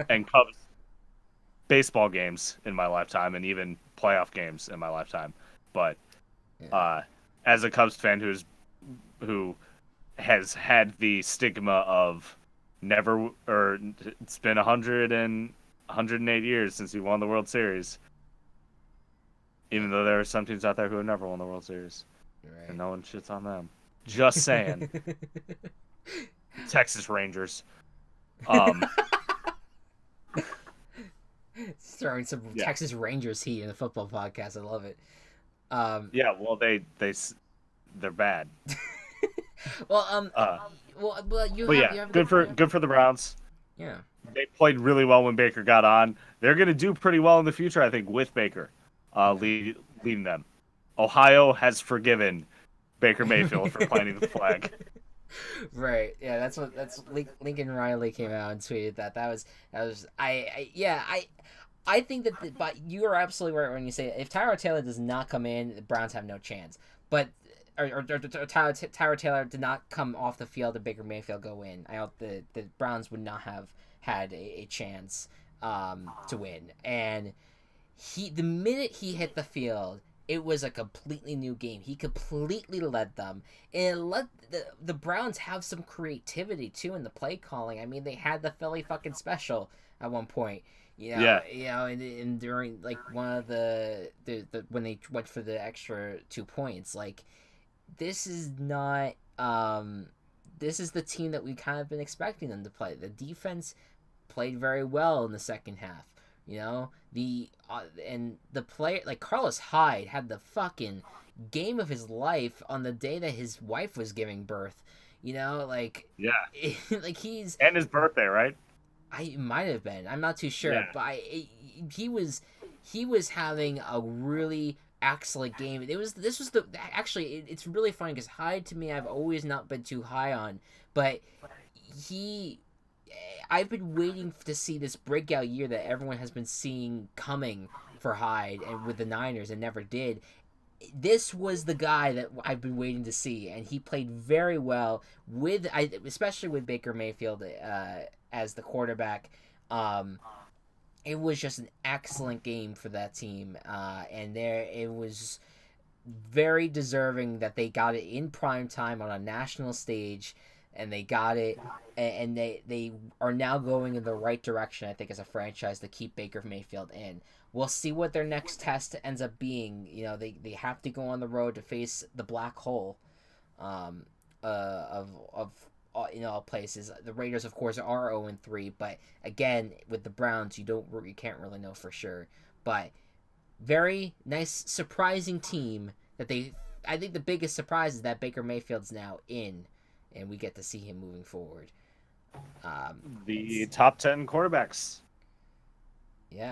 and Cubs baseball games in my lifetime, and even playoff games in my lifetime. But as a Cubs fan who has had the stigma of it's been 108 years since we won the World Series. Even though there are some teams out there who have never won the World Series. Right. And no one shits on them. Just saying. Texas Rangers. Throwing some Texas Rangers heat in the football podcast. I love it. Yeah, well, they're bad. Well, you have good for the Browns. Yeah. They played really well when Baker got on. They're going to do pretty well in the future, I think, with Baker leading them. Ohio has forgiven Baker Mayfield for planting the flag. Right. Yeah, that's Lincoln Riley came out and tweeted that. That was I think that but you are absolutely right when you say if Tyrod Taylor does not come in, the Browns have no chance. But or Tyrod Taylor did not come off the field and Baker Mayfield go in. The Browns would not have had a chance to win. And the minute he hit the field, it was a completely new game. He completely led them, and it let the Browns have some creativity too in the play calling. I mean, they had the Philly fucking special at one point. And during like one of the when they went for the extra 2 points, like this is not this is the team that we kind of been expecting them to play. The defense played very well in the second half. And the player like Carlos Hyde had the fucking game of his life on the day that his wife was giving birth. Like he's and his birthday, right? I might have been. I'm not too sure, but he was having a really excellent game. It's really funny because Hyde to me I've always not been too high on, but I've been waiting to see this breakout year that everyone has been seeing coming for Hyde and with the Niners and never did. This was the guy that I've been waiting to see, and he played very well especially with Baker Mayfield as the quarterback. It was just an excellent game for that team, and it was very deserving that they got it in prime time on a national stage. And they got it, and they are now going in the right direction, I think, as a franchise to keep Baker Mayfield in. We'll see what their next test ends up being. They have to go on the road to face the black hole of all places. The Raiders, of course, are 0-3, but again, with the Browns, you can't really know for sure. But very nice, surprising team I think the biggest surprise is that Baker Mayfield's now in. And we get to see him moving forward. The top 10 quarterbacks,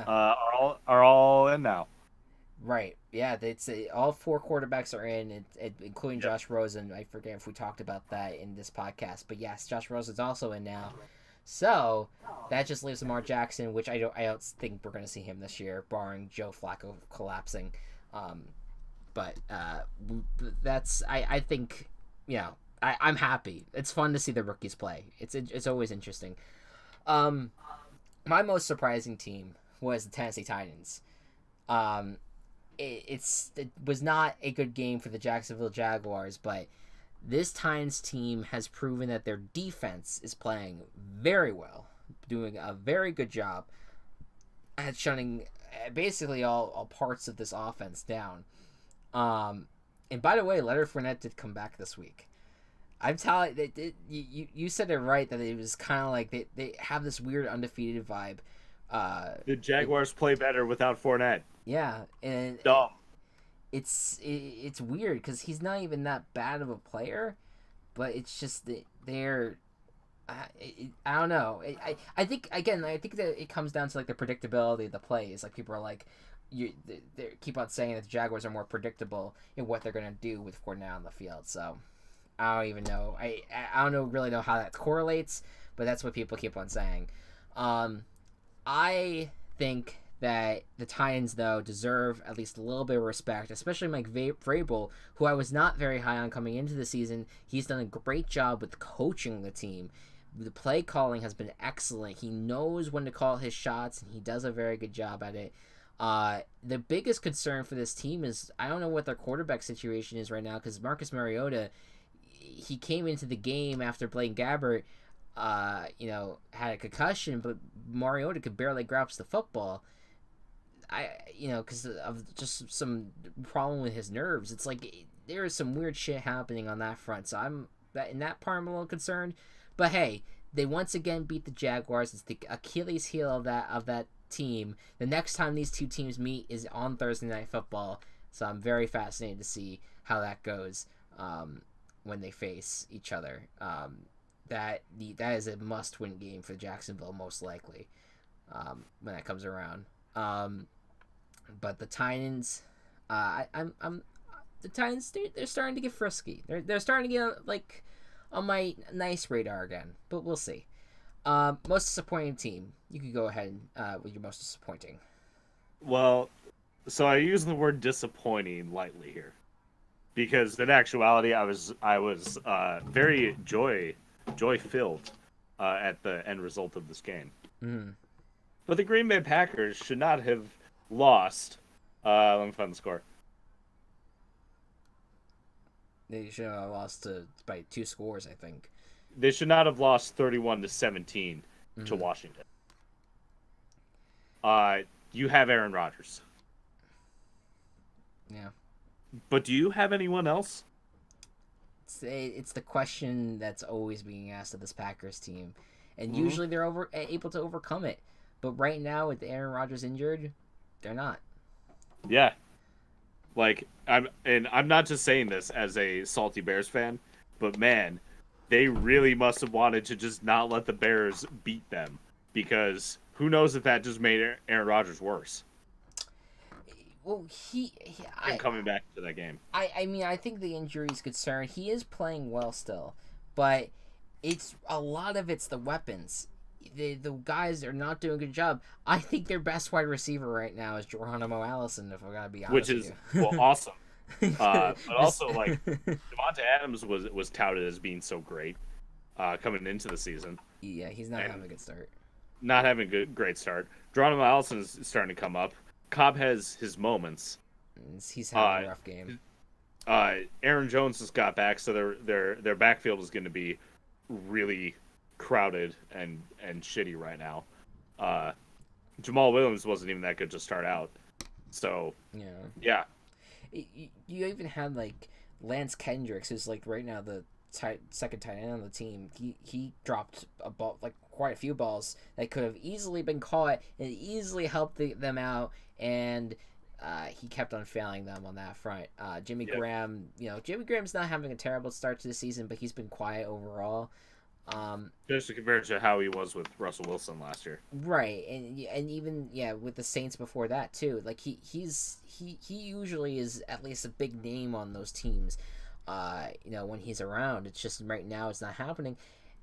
are all in now. Right. Yeah. All 4 quarterbacks are in, including Josh Rosen. I forget if we talked about that in this podcast, but yes, Josh Rosen's also in now. So that just leaves Lamar Jackson, which I don't think we're going to see him this year, barring Joe Flacco collapsing. But that's I think I'm happy. It's fun to see the rookies play. It's always interesting. My most surprising team was the Tennessee Titans. It was not a good game for the Jacksonville Jaguars, but this Titans team has proven that their defense is playing very well, doing a very good job at shutting basically all parts of this offense down. And by the way, Leonard Fournette did come back this week. I'm telling you said it right that it was kind of like they have this weird undefeated vibe. The Jaguars play better without Fournette. Yeah, and dumb. It's weird because he's not even that bad of a player, but it's just that they're. I don't know. I think that it comes down to like the predictability of the plays. Like people are like, they keep on saying that the Jaguars are more predictable in what they're gonna do with Fournette on the field. So. I don't even know. I don't really know how that correlates, but that's what people keep on saying. I think that the Titans, though, deserve at least a little bit of respect, especially Mike Vrabel, who I was not very high on coming into the season. He's done a great job with coaching the team. The play calling has been excellent. He knows when to call his shots, and he does a very good job at it. The biggest concern for this team is I don't know what their quarterback situation is right now because Marcus Mariota, he came into the game after Blaine Gabbert, had a concussion, but Mariota could barely grasp the football. because of just some problem with his nerves. It's like there is some weird shit happening on that front. So in that part I'm a little concerned. But hey, they once again beat the Jaguars. It's the Achilles heel of that team. The next time these two teams meet is on Thursday Night Football. So I'm very fascinated to see how that goes when they face each other. That is a must-win game for Jacksonville, most likely, when that comes around. But the Titans, the Titans, they're starting to get frisky. They're starting to get like on my nice radar again, but we'll see. Most disappointing team. You could go ahead with your most disappointing. Well, so I use the word disappointing lightly here, because in actuality, I was very joy filled at the end result of this game. Mm. But the Green Bay Packers should not have lost. Let me find the score. They should have lost by 2 scores, I think. They should not have lost 31-17 to Washington. You have Aaron Rodgers. Yeah. But do you have anyone else? It's the question that's always being asked of this Packers team, and usually they're able to overcome it. But right now, with Aaron Rodgers injured, they're not. Yeah. Like, I'm not just saying this as a salty Bears fan, but man, they really must have wanted to just not let the Bears beat them, because who knows if that just made Aaron Rodgers worse. Well, I'm coming back to that game. I mean, I think the injury is concerned. He is playing well still, but it's a lot of it's the weapons. The guys are not doing a good job. I think their best wide receiver right now is Geronimo Allison, if I gotta be honest. Which is awesome. But also, like, Devonta Adams was touted as being so great coming into the season. Yeah, he's not having a good start. Not having a great start. Geronimo Allison is starting to come up. Cobb has his moments. He's having a rough game. Aaron Jones just got back, so their backfield is going to be really crowded and shitty right now. Jamal Williams wasn't even that good to start out. So yeah. You even had like Lance Kendricks, who's like right now the second tight end on the team. He dropped a ball, like quite a few balls that could have easily been caught and easily helped them out, and he kept on failing them on that front. Jimmy Graham, Jimmy Graham's not having a terrible start to the season, but he's been quiet overall. Especially compared to how he was with Russell Wilson last year. Right, and even with the Saints before that too. Like he usually is at least a big name on those teams. When he's around, it's just right now it's not happening.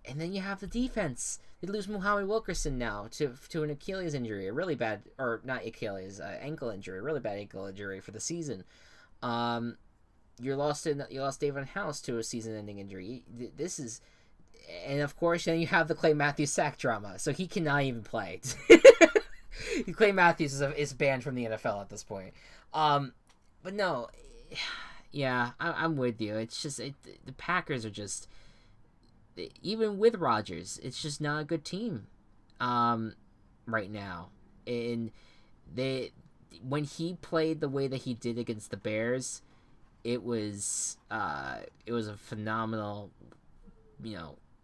And then you have the defense. They lose Muhammad Wilkerson now to an Achilles injury, a really bad, or not Achilles, ankle injury, a really bad ankle injury for the season. You lost David House to a season-ending injury. This is. And of course, then you have the Clay Matthews sack drama, so he cannot even play. Clay Matthews is banned from the NFL at this point. But no, yeah, I'm with you. It's just the Packers are just, even with Rodgers, it's just not a good team, right now. And when he played the way that he did against the Bears, it was a phenomenal,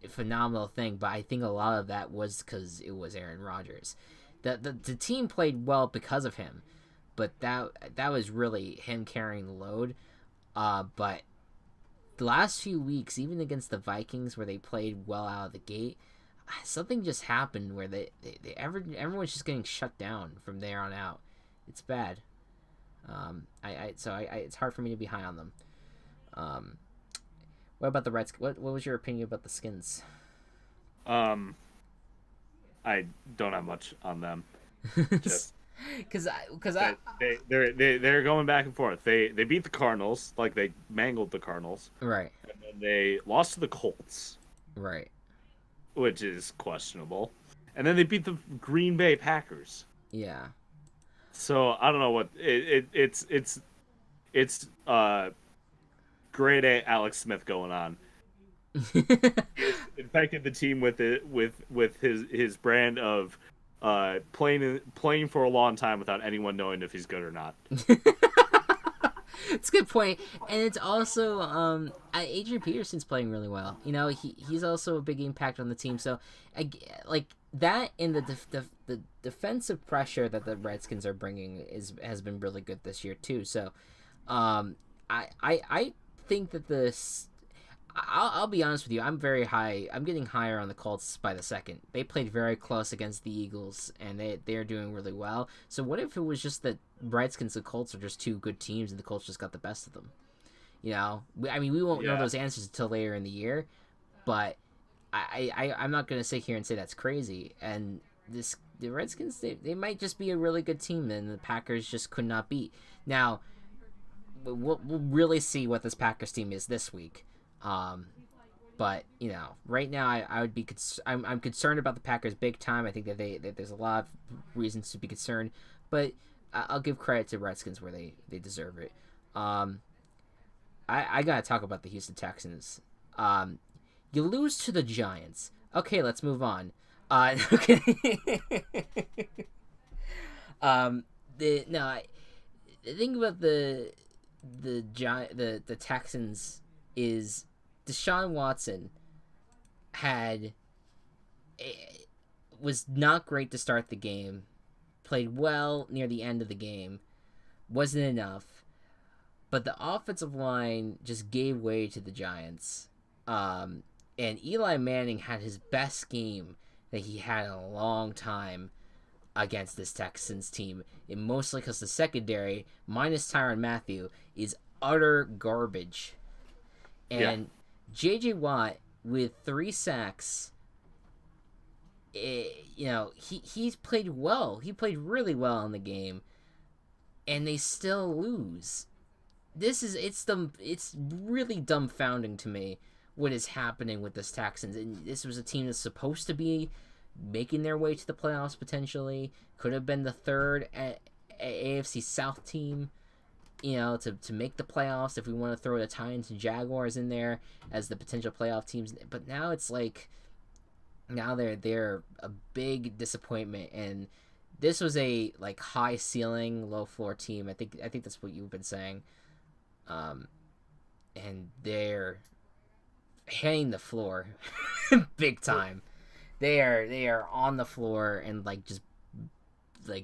phenomenal thing, but I think a lot of that was because it was Aaron Rodgers. The team played well because of him, but that was really him carrying the load. But the last few weeks, even against the Vikings, where they played well out of the gate, something just happened where everyone's just getting shut down from there on out. It's bad. It's hard for me to be high on them. What about the Reds? What was your opinion about the Skins? I don't have much on them. Just because they're going back and forth. They beat the Cardinals, like they mangled the Cardinals, right? And then they lost to the Colts, right? Which is questionable. And then they beat the Green Bay Packers. Yeah. So I don't know what it's grade A Alex Smith going on. He's infected the team with his brand of playing for a long time without anyone knowing if he's good or not. It's a good point, and it's also Adrian Peterson's playing really well. You know, he's also a big impact on the team. So, like that in the defensive pressure that the Redskins are bringing has been really good this year too. So, I think that this. I'll be honest with you. I'm very high. I'm getting higher on the Colts by the second. They played very close against the Eagles, and they're doing really well. So what if it was just that Redskins and Colts are just two good teams, and the Colts just got the best of them? You know, we won't know those answers until later in the year, but I'm not gonna sit here and say that's crazy. And the Redskins they might just be a really good team, and the Packers just could not beat. Now, we'll really see what this Packers team is this week. But you know, right now I would be I'm concerned about the Packers big time. I think that there's a lot of reasons to be concerned, but I'll give credit to Redskins where they deserve it. I gotta talk about the Houston Texans. You lose to the Giants. Okay, let's move on. Okay. The thing about the Texans is Deshaun Watson was not great to start the game, played well near the end of the game, wasn't enough, but the offensive line just gave way to the Giants. And Eli Manning had his best game that he had in a long time against this Texans team, and mostly because the secondary, minus Tyrann Mathieu, is utter garbage. And J.J. Watt, with 3 sacks, he's played well. He played really well in the game, and they still lose. It's really dumbfounding to me what is happening with this Texans. And this was a team that's supposed to be making their way to the playoffs potentially. Could have been the third AFC South team, you know, to make the playoffs if we want to throw the Titans and Jaguars in there as the potential playoff teams. But now it's like, now they're a big disappointment, and this was a like high ceiling, low floor team. I think that's what you've been saying. And they're hitting the floor big time. They are on the floor and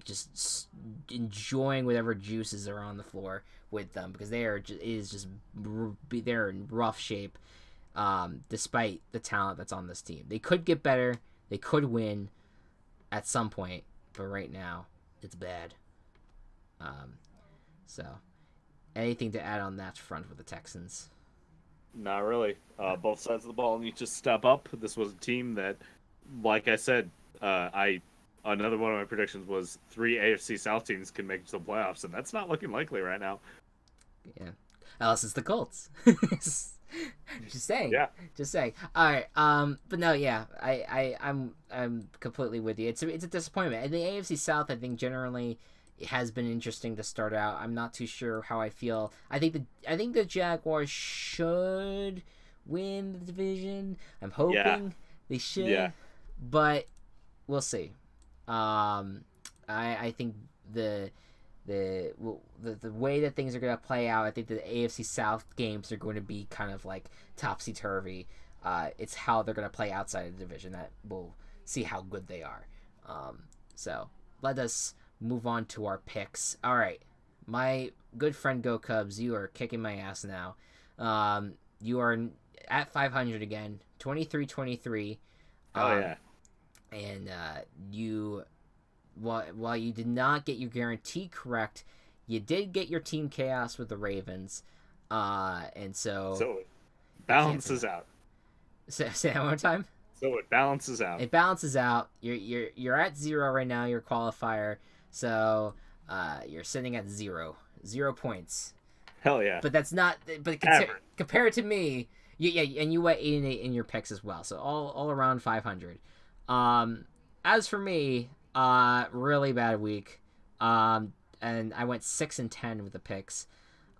just enjoying whatever juices are on the floor with them, because they're in rough shape, despite the talent that's on this team. They could get better, they could win at some point, but right now it's bad. So anything to add on that front with the Texans? Not really. Both sides of the ball need to step up. This was a team that, like I said, another one of my predictions was 3 AFC South teams can make it to the playoffs, and that's not looking likely right now. Yeah, unless it's the Colts. Just saying. Yeah. Just saying. All right. But no, yeah, I'm completely with you. It's a disappointment. And the AFC South, I think generally has been interesting to start out. I'm not too sure how I feel. I think the Jaguars should win the division. I'm hoping they should, but we'll see. I think the way that things are going to play out, I think the AFC South games are going to be kind of like topsy-turvy. It's how they're going to play outside of the division that we'll see how good they are. So let us move on to our picks. All right, my good friend Go Cubs, you are kicking my ass now. You are at 500 again, 23-23. Oh yeah. And you, while you did not get your guarantee correct, you did get your team chaos with the Ravens, and so it balances out. Say that one more time. So it balances out. It balances out. You're at 0 right now. Your qualifier, so you're sitting at 0 points. Hell yeah! But that's not. But compared to me, and you went 8-8 in your picks as well. So all around 500. As for me, really bad week. And I went 6-10 with the picks.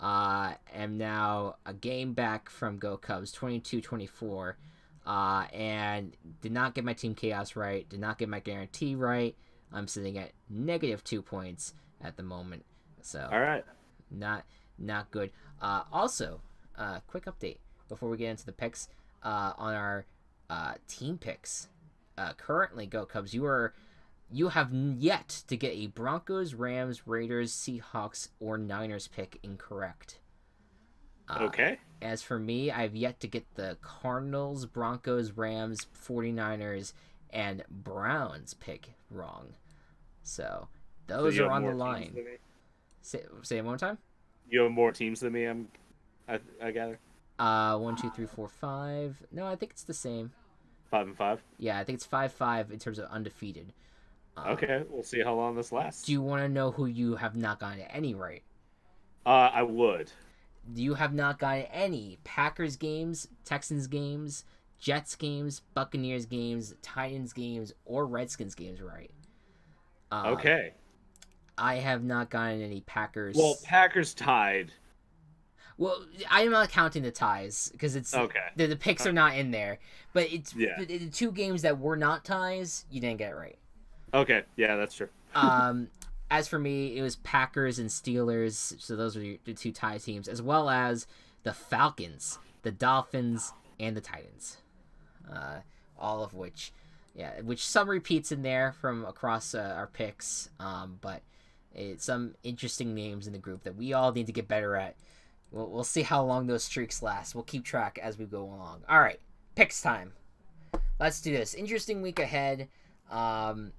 Am now a game back from Go Cubs, 22-24. And did not get my team chaos right. Did not get my guarantee right. I'm sitting at -2 points at the moment. So All right. not good. Also, quick update before we get into the picks on our team picks. Currently, Go Cubs, you have yet to get a Broncos, Rams, Raiders, Seahawks, or Niners pick incorrect. Okay. As for me, I've yet to get the Cardinals, Broncos, Rams, 49ers, and Browns pick wrong. So those are on the line. Say it one more time. You have more teams than me, I gather. 1, 2, 3, 4, 5. No, I think it's the same. 5 and 5. Yeah, I think it's 5-5 in terms of undefeated. Okay, we'll see how long this lasts. Do you want to know who you have not gotten any right? I would. You have not gotten any Packers games, Texans games, Jets games, Buccaneers games, Titans games, or Redskins games right. Okay. I have not gotten any Packers. Well, Packers tied. Well, I'm not counting the ties because it's okay. The picks are not in there. But it's the 2 games that were not ties. You didn't get it right. Okay, yeah, that's true. As for me, it was Packers and Steelers, so those were the 2 tie teams, as well as the Falcons, the Dolphins, and the Titans. All of which some repeats in there from across our picks, but it's some interesting names in the group that we all need to get better at. We'll see how long those streaks last. We'll keep track as we go along. All right, picks time. Let's do this. Interesting week ahead. And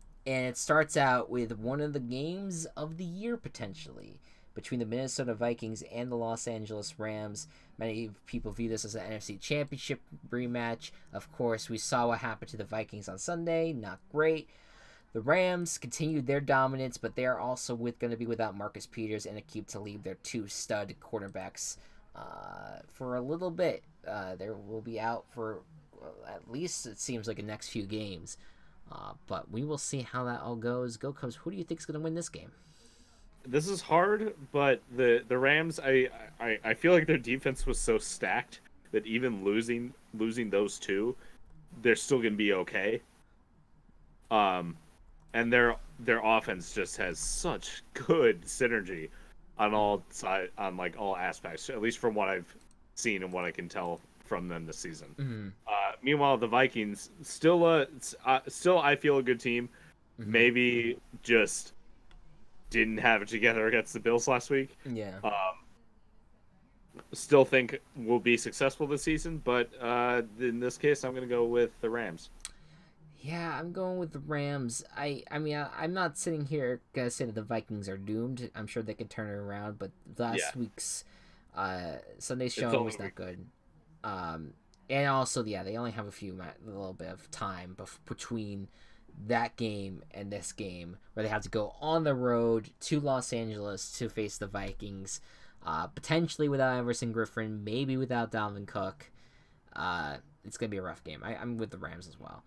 it starts out with one of the games of the year, potentially, between the Minnesota Vikings and the Los Angeles Rams. Many people view this as an NFC Championship rematch. Of course, we saw what happened to the Vikings on Sunday. Not great. The Rams continued their dominance, but they are also going to be without Marcus Peters and Aqib Talib, their 2 stud quarterbacks, for a little bit. They will be out for at least, it seems like, the next few games. But we will see how that all goes. Go Cubs, who do you think is going to win this game? This is hard, but the Rams, I feel like their defense was so stacked that even losing those 2, they're still going to be okay. And their offense just has such good synergy on all aspects, at least from what I've seen and what I can tell from them this season. Mm-hmm. Meanwhile, the Vikings still I feel a good team. Mm-hmm. Maybe just didn't have it together against the Bills last week. Yeah. Still think we'll be successful this season, but in this case, I'm going to go with the Rams. Yeah, I'm going with the Rams. I mean, I'm not sitting here gonna say that the Vikings are doomed. I'm sure they can turn it around, but last week's Sunday's showing was not good. And also, they only have a little bit of time between that game and this game, where they have to go on the road to Los Angeles to face the Vikings, potentially without Everson Griffin, maybe without Dalvin Cook. It's gonna be a rough game. I'm with the Rams as well.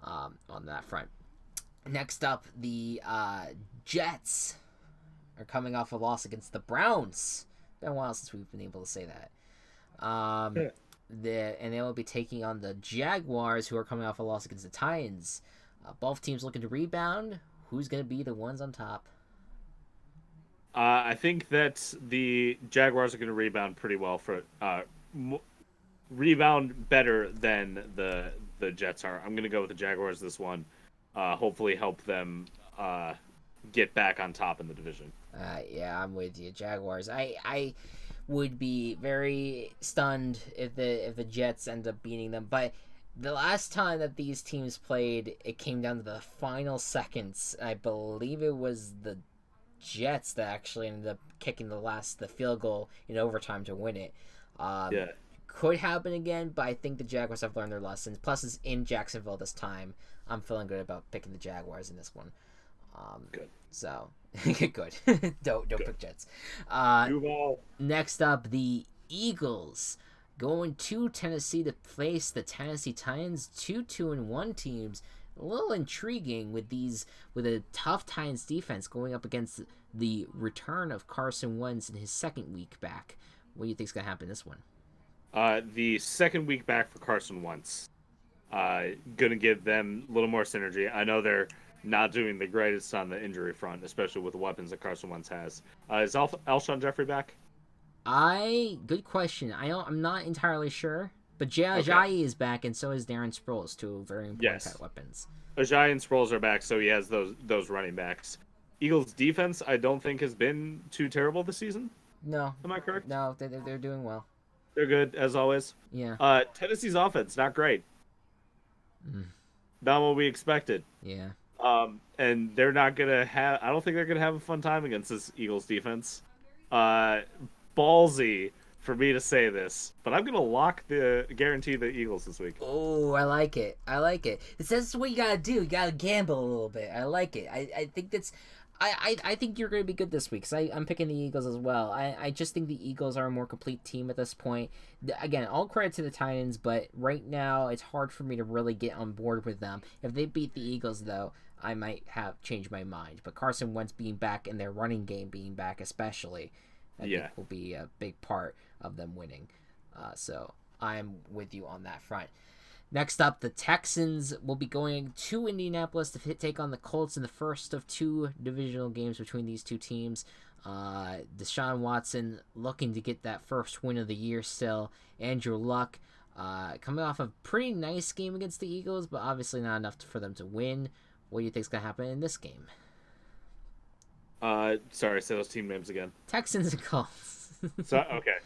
On that front. Next up, the Jets are coming off a loss against the Browns. It's been a while since we've been able to say that. And they will be taking on the Jaguars, who are coming off a loss against the Titans. Both teams looking to rebound. Who's going to be the ones on top? I think that the Jaguars are going to rebound pretty well rebound better than the Jets are. I'm going to go with the Jaguars this one. Hopefully help them get back on top in the division. Yeah, I'm with you. Jaguars. I would be very stunned if the Jets end up beating them. But the last time that these teams played, it came down to the final seconds. I believe it was the Jets that actually ended up kicking the field goal in overtime to win it. Could happen again, but I think the Jaguars have learned their lessons. Plus, it's in Jacksonville this time. I'm feeling good about picking the Jaguars in this one. Good. So, good. Don't pick Jets. Duval. Next up, the Eagles going to Tennessee to face the Tennessee Titans. 2-2-1 teams. A little intriguing with a tough Titans defense going up against the return of Carson Wentz in his second week back. What do you think is going to happen in this one? The second week back for Carson Wentz, gonna give them a little more synergy. I know they're not doing the greatest on the injury front, especially with the weapons that Carson Wentz has. Is Alshon Jeffrey back? Good question. I'm not entirely sure, but Ajayi is back, and so is Darren Sproles, two very important pet weapons. Ajayi and Sproles are back, so he has those running backs. Eagles defense, I don't think has been too terrible this season. No. Am I correct? No, they're doing well. They're good as always. Yeah. Tennessee's offense not great. Not what we expected. Yeah. And they're not gonna have. I don't think they're gonna have a fun time against this Eagles defense. Ballsy for me to say this, but I'm gonna guarantee the Eagles this week. Oh, I like it. That's what you gotta do. You gotta gamble a little bit. I like it. I think that's. I think you're going to be good this week, because I'm picking the Eagles as well. I just think the Eagles are a more complete team at this point. Again, all credit to the Titans, but right now it's hard for me to really get on board with them. If they beat the Eagles, though, I might have changed my mind. But Carson Wentz being back and their running game being back especially, I think will be a big part of them winning. So I'm with you on that front. Next up, the Texans will be going to Indianapolis to take on the Colts in the first of two divisional games between these two teams. Deshaun Watson looking to get that first win of the year still. Andrew Luck coming off a pretty nice game against the Eagles, but obviously not enough for them to win. What do you think is going to happen in this game? Sorry, say those team names again. Texans and Colts. Okay.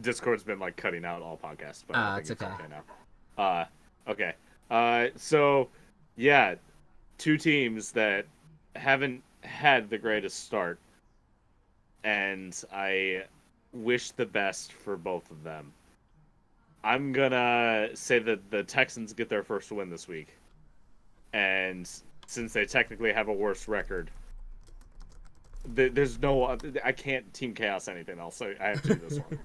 Discord's been cutting out all podcasts, but I think it's okay now. Okay. So yeah, two teams that haven't had the greatest start, and I wish the best for both of them. I'm gonna say that the Texans get their first win this week, and since they technically have a worse record, there's no, I can't team chaos anything else, so I have to do this one.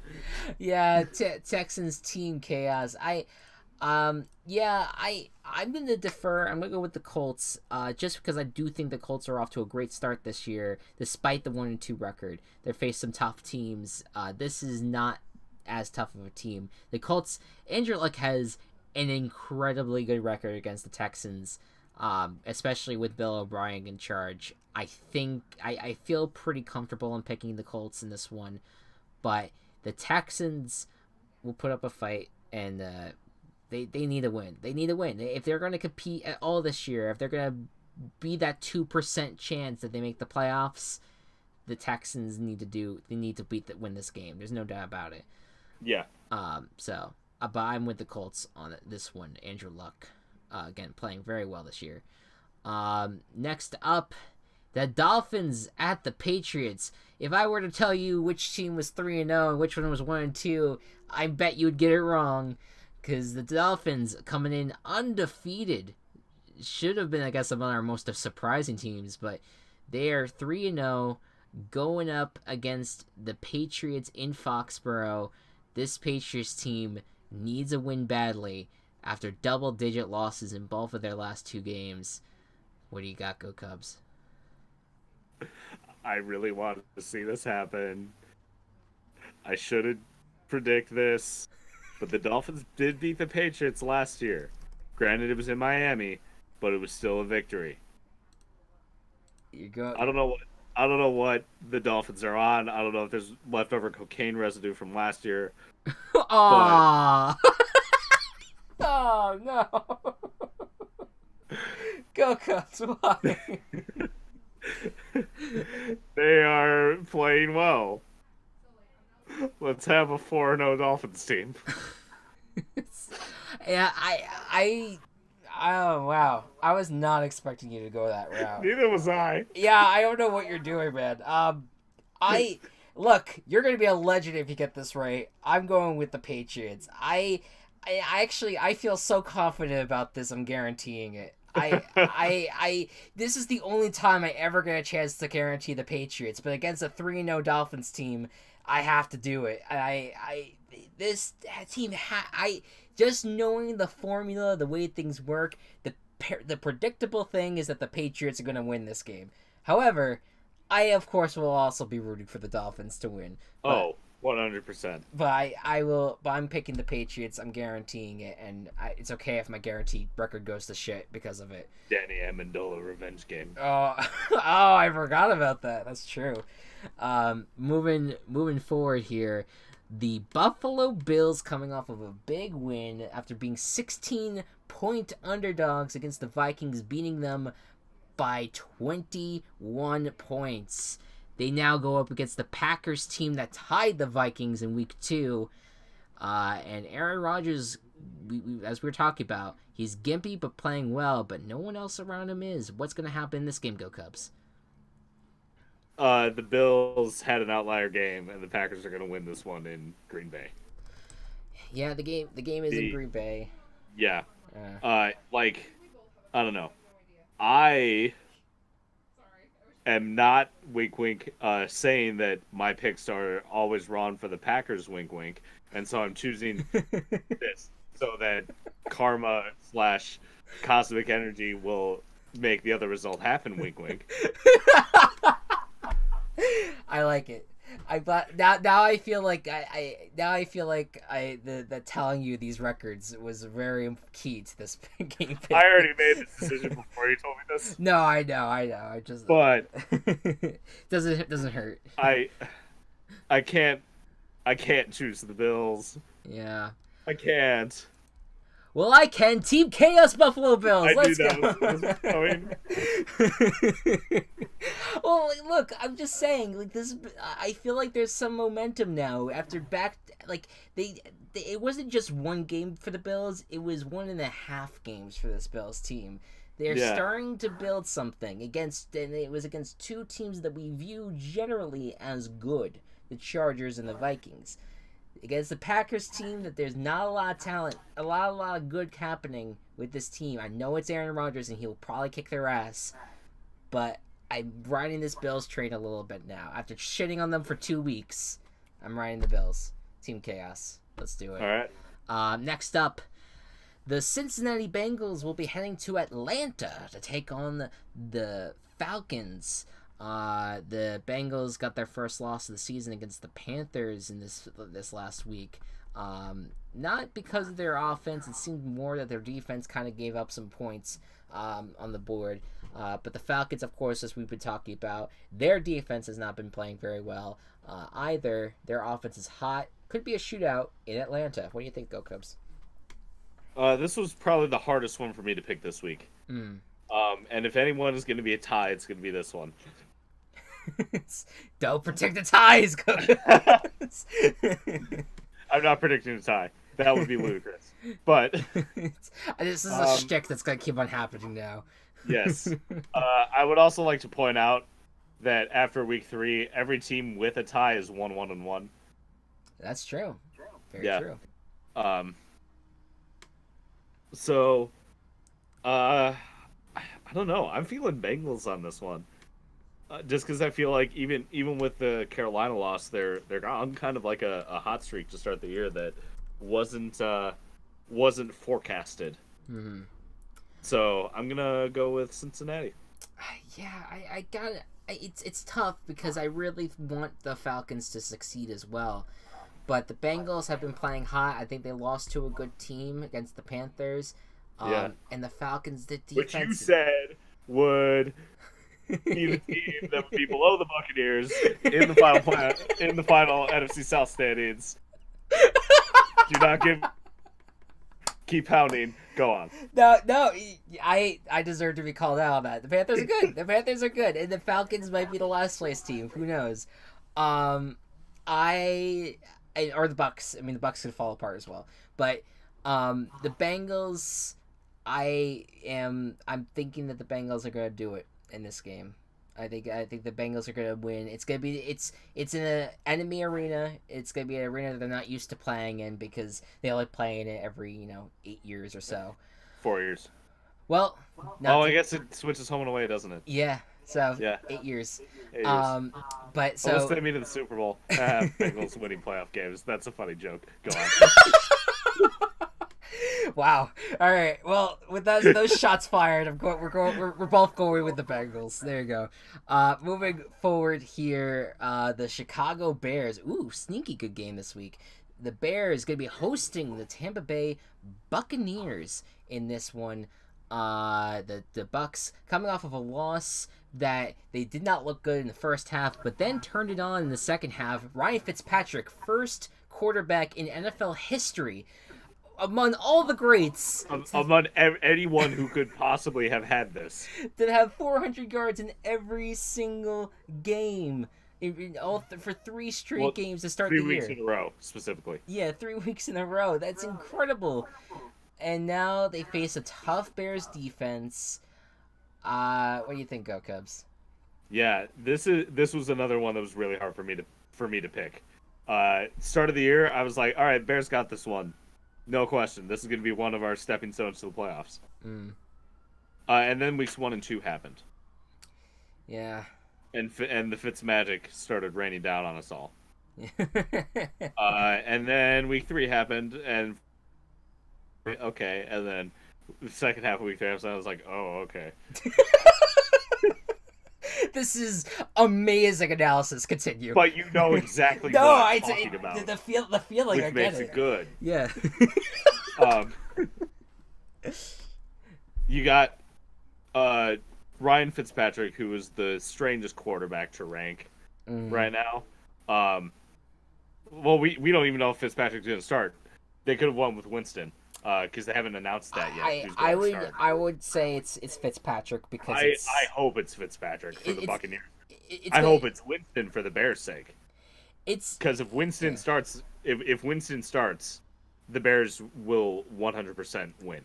Yeah, Texans team chaos. I'm gonna defer. I'm gonna go with the Colts, just because I do think the Colts are off to a great start this year, despite the 1-2 record. They've faced some tough teams. This is not as tough of a team. The Colts, Andrew Luck has an incredibly good record against the Texans, especially with Bill O'Brien in charge. I think I feel pretty comfortable in picking the Colts in this one, but the Texans will put up a fight, and they need a win. They need a win. If they're going to compete at all this year, if they're going to be that 2% chance that they make the playoffs, the Texans need to win this game. There's no doubt about it. Yeah. But I'm with the Colts on this one. Andrew Luck, again, playing very well this year. Next up, the Dolphins at the Patriots. If I were to tell you which team was 3-0 and which one was 1-2, I bet you would get it wrong, because the Dolphins coming in undefeated should have been, I guess, among our most surprising teams, but they are 3-0 going up against the Patriots in Foxborough. This Patriots team needs a win badly after double-digit losses in both of their last two games. What do you got, Go Cubs? I really wanted to see this happen. I shouldn't predict this, but the Dolphins did beat the Patriots last year. Granted, it was in Miami, but it was still a victory. I don't know what the Dolphins are on. I don't know if there's leftover cocaine residue from last year. Aww. Oh no. Go Cubs, why? They are playing well. Let's have a 4-0 Dolphins team. Yeah, oh wow. I was not expecting you to go that route. Neither was I. Yeah, I don't know what you're doing, man. Look, you're gonna be a legend if you get this right. I'm going with the Patriots. I feel so confident about this. I'm guaranteeing it. This is the only time I ever get a chance to guarantee the Patriots, but against a 3-0 Dolphins team, I have to do it. This team, just knowing the formula, the way things work, the predictable thing is that the Patriots are going to win this game. However, I of course will also be rooting for the Dolphins to win. But 100%. But I will. But I'm picking the Patriots. I'm guaranteeing it, and it's okay if my guaranteed record goes to shit because of it. Danny Amendola revenge game. Oh, I forgot about that. That's true. Moving forward here, the Buffalo Bills coming off of a big win after being 16-point underdogs against the Vikings, beating them by 21 points. They now go up against the Packers team that tied the Vikings in week 2. And Aaron Rodgers, as we were talking about, he's gimpy but playing well, but no one else around him is. What's going to happen in this game, Go Cubs? The Bills had an outlier game, and the Packers are going to win this one in Green Bay. Yeah, the game is in Green Bay. Yeah. I don't know. I am not wink saying that my picks are always wrong for the Packers wink, and so I'm choosing this so that karma / cosmic energy will make the other result happen wink. I like it. Now I feel like that telling you these records was very key to this game. I already made this decision before you told me this. No, I know. I just. But doesn't hurt. I can't choose the Bills. Yeah. I can't. Well, I can. Team Chaos Buffalo Bills. Let's go. Well, look, I'm just saying, like this. I feel like there's some momentum now after it wasn't just one game for the Bills. It was 1.5 games for this Bills team. They're starting to build something and it was against two teams that we view generally as good, the Chargers and the Vikings. Against the Packers team that there's not a lot of talent, a lot of good happening with this team. I know it's Aaron Rodgers and he'll probably kick their ass, but I'm riding this Bills train a little bit now. After shitting on them for 2 weeks, I'm riding the Bills. Team Chaos. Let's do it. All right. Next up, the Cincinnati Bengals will be heading to Atlanta to take on the Falcons. The Bengals got their first loss of the season against the Panthers in this last week. Not because of their offense. It seemed more that their defense kind of gave up some points on the board. But the Falcons, of course, as we've been talking about, their defense has not been playing very well either. Their offense is hot. Could be a shootout in Atlanta. What do you think, Go Cubs? This was probably the hardest one for me to pick this week. And if anyone is going to be a tie, it's going to be this one. Don't predict the ties. I'm not predicting a tie. That would be ludicrous. But this is a shtick that's going to keep on happening now. Yes. I would also like to point out that after week 3, every team with a tie is 1-1-1. That's true. Very true. So, I don't know. I'm feeling Bengals on this one. Just because I feel like even with the Carolina loss, they're on kind of like a hot streak to start the year that wasn't forecasted. Mm-hmm. So I'm gonna go with Cincinnati. Yeah, I got it. It's tough because I really want the Falcons to succeed as well. But the Bengals have been playing hot. I think they lost to a good team against the Panthers. And the Falcons, the defense... Which you said would be the team that would be below the Buccaneers in the final NFC South standings. Do not keep pounding. Go on. No, I deserve to be called out on that. The Panthers are good. And the Falcons might be the last place team. Who knows? Or the Bucks. I mean, the Bucks could fall apart as well. But the Bengals, I'm thinking that the Bengals are going to do it in this game. I think the Bengals are going to win. It's in an enemy arena. It's going to be an arena that they're not used to playing in because they only play in it every 8 years or so. 4 years. Well, I guess it switches home and away, doesn't it? Yeah. So 8 years. 8 years. But so unless they meet in the Super Bowl, Bengals winning playoff games. That's a funny joke. Go on. Wow. All right. Well, with those shots fired, we're both going with the Bengals. There you go. Moving forward here, the Chicago Bears. Ooh, sneaky good game this week. The Bears going to be hosting the Tampa Bay Buccaneers in this one. The Bucks coming off of a loss that they did not look good in the first half, but then turned it on in the second half. Ryan Fitzpatrick, first quarterback in NFL history among all the greats, among anyone who could possibly have had this, that have 400 yards in every single game. For 3 straight games to start the year. 3 weeks in a row, specifically. Yeah, 3 weeks in a row. That's incredible. And now they face a tough Bears defense. What do you think, Go Cubs? Yeah, this was another one that was really hard for me to pick. Start of the year, I was like, all right, Bears got this one, no question. This is going to be one of our stepping stones to the playoffs. And then weeks 1 and 2 happened. Yeah. And the Fitzmagic started raining down on us all. And then week 3 happened, and okay, and then the second half of week 3, I was like, oh, okay. This is amazing analysis. Continue. But you know exactly what I'm talking about. The feeling, which I get makes it good. Yeah. You got Ryan Fitzpatrick, who is the strangest quarterback to rank right now. Well, we don't even know if Fitzpatrick's going to start. They could have won with Winston because they haven't announced that yet. I would say it's Fitzpatrick because I hope it's Fitzpatrick for the Buccaneers. I hope it's Winston for the Bears' sake. It's because if Winston starts, if Winston starts, the Bears will 100% win.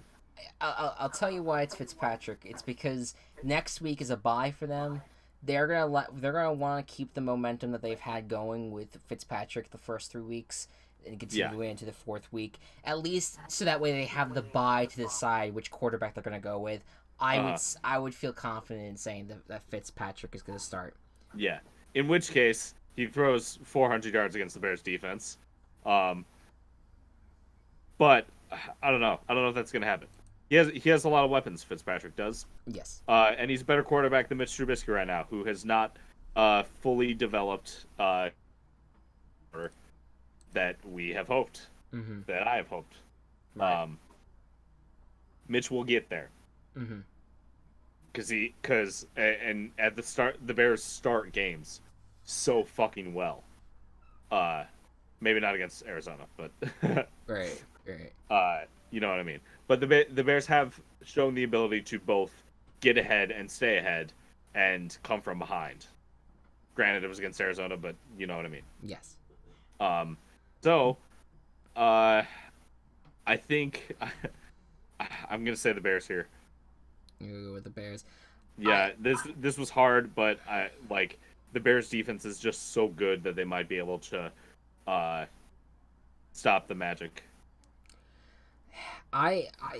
I'll tell you why it's Fitzpatrick. It's because next week is a bye for them. They're gonna want to keep the momentum that they've had going with Fitzpatrick the first 3 weeks and continue into the 4th week, at least so that way they have the bye to decide which quarterback they're gonna go with. I would feel confident in saying that Fitzpatrick is gonna start. Yeah, in which case he throws 400 yards against the Bears defense. But I don't know. I don't know if that's gonna happen. He has a lot of weapons, Fitzpatrick does. Yes. And he's a better quarterback than Mitch Trubisky right now, who has not fully developed that we have hoped, that I have hoped. Right. Mitch will get there. Because at the start, the Bears start games so fucking well. Maybe not against Arizona, but right. You know what I mean. But the Bears have shown the ability to both get ahead and stay ahead and come from behind. Granted, it was against Arizona, but you know what I mean. Yes. So, I think I'm gonna say the Bears here. You go with the Bears. Yeah, this was hard, but the Bears defense is just so good that they might be able to stop the Magic.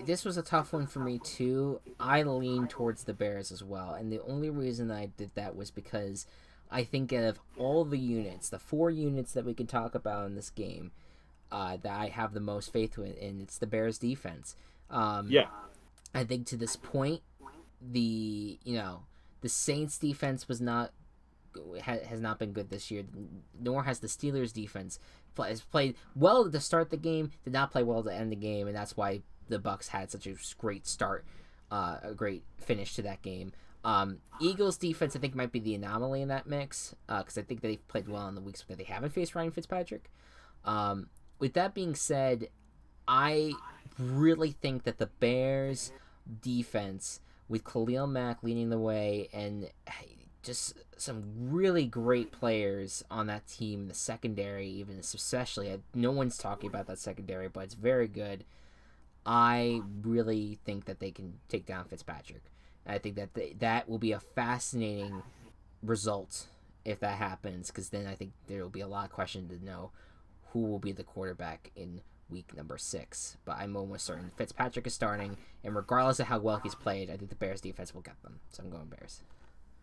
This was a tough one for me too. I lean towards the Bears as well, and the only reason I did that was because I think of all the units, the 4 units that we can talk about in this game, that I have the most faith in, and it's the Bears defense. I think to this point, the Saints defense has not been good this year, nor has the Steelers defense. Has played well to start the game, did not play well to end the game, and that's why the Bucs had such a great start, a great finish to that game. Eagles defense, I think, might be the anomaly in that mix, because I think they've played well in the weeks that they haven't faced Ryan Fitzpatrick. With that being said, I really think that the Bears defense, with Khalil Mack leading the way and just some really great players on that team, the secondary, even especially. No one's talking about that secondary, but it's very good. I really think that they can take down Fitzpatrick. I think that that will be a fascinating result if that happens, because then I think there will be a lot of questions to know who will be the quarterback in week number 6. But I'm almost certain Fitzpatrick is starting, and regardless of how well he's played, I think the Bears defense will get them. So I'm going Bears.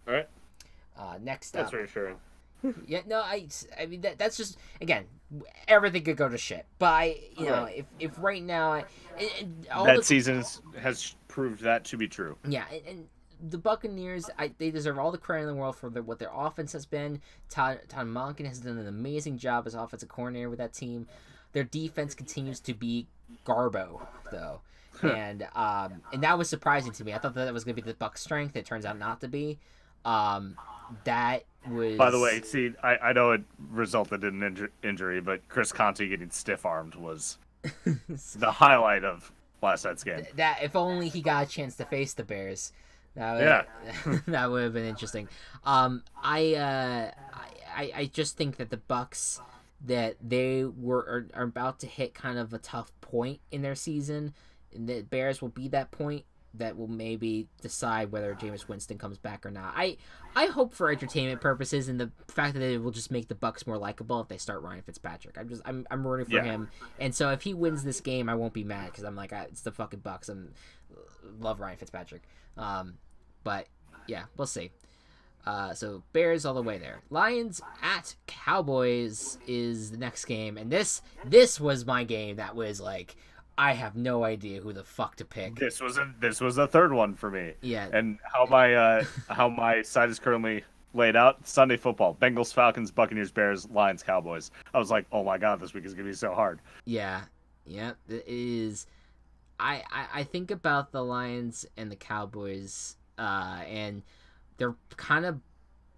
All right. Next That's up, reassuring. Yeah, no, I mean that's just again, everything could go to shit. But you know, if right now, that season has proved that to be true. Yeah, and the Buccaneers, they deserve all the credit in the world for what their offense has been. Todd Monken has done an amazing job as offensive coordinator with that team. Their defense continues to be garbo, though, and that was surprising to me. I thought that was going to be the Bucs' strength. It turns out not to be. That was. By the way, see, I know it resulted in an injury, but Chris Conte getting stiff armed was the highlight of last night's game. That if only he got a chance to face the Bears. That would have been interesting. I just think that the Bucs, that they are about to hit kind of a tough point in their season. And the Bears will be that point that will maybe decide whether Jameis Winston comes back or not. I hope for entertainment purposes and the fact that it will just make the Bucs more likable if they start Ryan Fitzpatrick. I'm rooting for him, and so if he wins this game, I won't be mad because I'm like, it's the fucking Bucs. I love Ryan Fitzpatrick. But yeah, we'll see. So Bears all the way there. Lions at Cowboys is the next game, and this was my game that was like, I have no idea who the fuck to pick. This was a third one for me. Yeah. And how my side is currently laid out: Sunday football, Bengals, Falcons, Buccaneers, Bears, Lions, Cowboys. I was like, oh my god, this week is gonna be so hard. Yeah, it is. I think about the Lions and the Cowboys, and they're kind of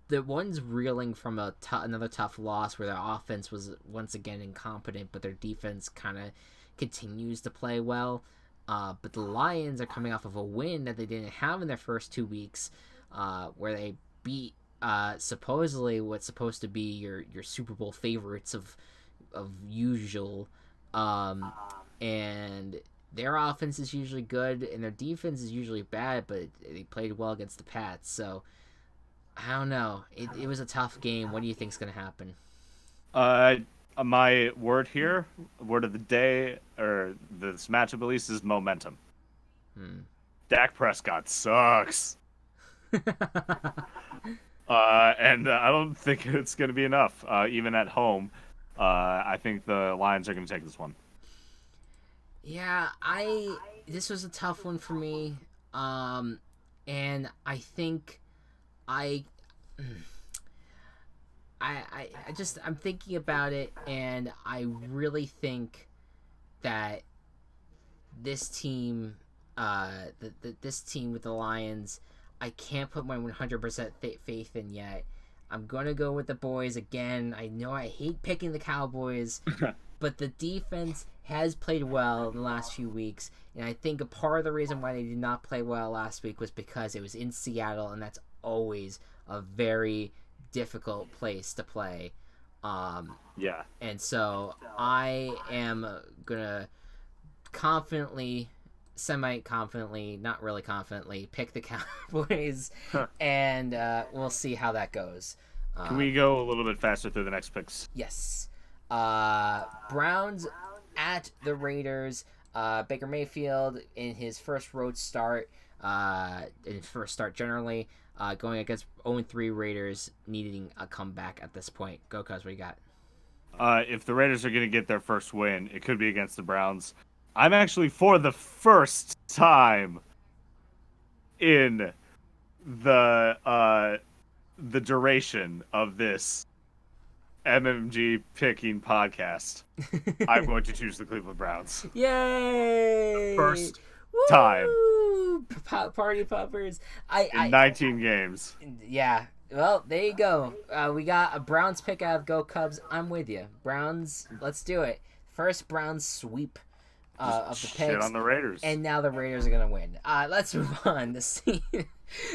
the ones reeling from another tough loss where their offense was once again incompetent, but their defense kind of continues to play well. But the Lions are coming off of a win that they didn't have in their first 2 weeks, where they beat supposedly what's supposed to be your Super Bowl favorites of usual, and their offense is usually good and their defense is usually bad, but they played well against the Pats. So I don't know. It was a tough game. What do you think is going to happen? My word of the day, or this matchup at least, is momentum. Dak Prescott sucks. And I don't think it's going to be enough, even at home. I think the Lions are going to take this one. Yeah, this was a tough one for me. And I think I'm thinking about it, and I really think that this team, this team with the Lions, I can't put my 100% faith in yet. I'm going to go with the boys again. I know I hate picking the Cowboys, but the defense has played well in the last few weeks, and I think a part of the reason why they did not play well last week was because it was in Seattle, and that's always a very difficult place to play. Yeah. And so I am gonna semi-confidently, not really confidently, pick the Cowboys, and we'll see how that goes. Can we go a little bit faster through the next picks? Yes. Browns at the Raiders. Baker Mayfield in his first road start, generally, going against 0-3 Raiders, needing a comeback at this point. Go, Cuz, what you got? If the Raiders are going to get their first win, it could be against the Browns. I'm actually, for the first time in the duration of this MMG picking podcast, I'm going to choose the Cleveland Browns. Yay! First time. Party poppers. In 19 games. Yeah. Well, there you go. We got a Browns pick out of Go Cubs. I'm with you. Browns, let's do it. First Browns sweep of the picks. Shit on the Raiders. And now the Raiders are going to win. Let's move on. The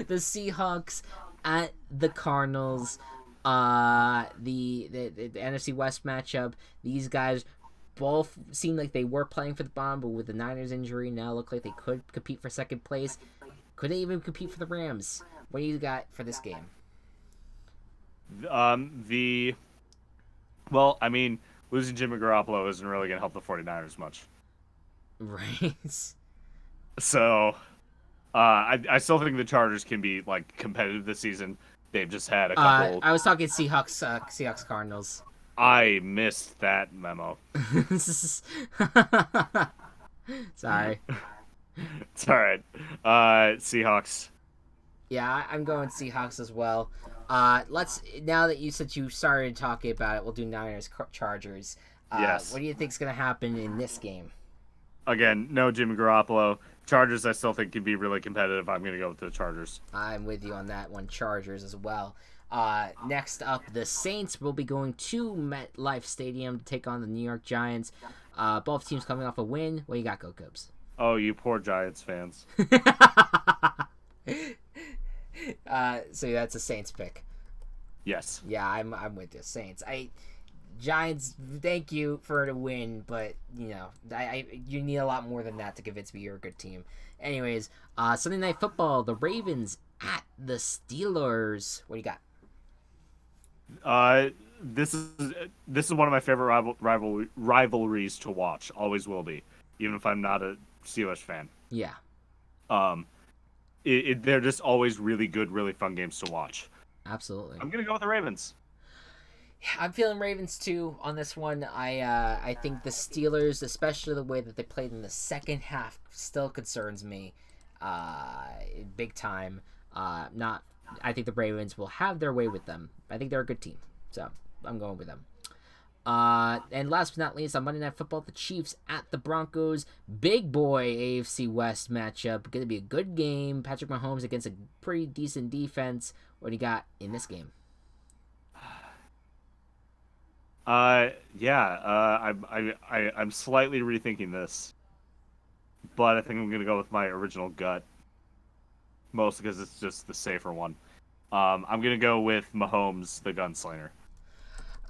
Seahawks at the Cardinals. The NFC West matchup. These guys both seemed like they were playing for the bottom, but with the Niners injury, now look like they could compete for second place. Could they even compete for the Rams? What do you got for this game? Losing Jimmy Garoppolo isn't really going to help the 49ers much. Right. So, I still think the Chargers can be competitive this season. they've just had a couple. I was talking Seahawks Cardinals. I missed that memo. Sorry. It's all right. Seahawks. Yeah, I'm going Seahawks as well. Let's now that you said you started talking about it, we'll do Niners Chargers. Yes. What do you think's gonna happen in this game? Again, no Jimmy Garoppolo. Chargers, I still think can be really competitive. I'm gonna go with the Chargers. I'm with you on that one. Chargers as well. Next up, the Saints will be going to MetLife Stadium to take on the New York Giants. Both teams coming off a win. What do you got, Go Cubs? Oh, you poor Giants fans. So that's a Saints pick. Yes. Yeah, I'm with the Saints. Giants, thank you for the win, but you need a lot more than that to convince me you're a good team. Anyways, Sunday Night Football, the Ravens at the Steelers. What do you got? This is one of my favorite rivalries to watch. Always will be, even if I'm not a Steelers fan. Yeah. They're just always really good, really fun games to watch. Absolutely. I'm gonna go with the Ravens. I'm feeling Ravens too on this one. I think the Steelers, especially the way that they played in the second half, still concerns me, big time. I think the Ravens will have their way with them. I think they're a good team, so I'm going with them. And last but not least, on Monday Night Football, the Chiefs at the Broncos. Big boy AFC West matchup. Going to be a good game. Patrick Mahomes against a pretty decent defense. What do you got in this game? I'm slightly rethinking this, but I think I'm gonna go with my original gut, mostly because it's just the safer one. I'm gonna go with Mahomes, the gunslinger.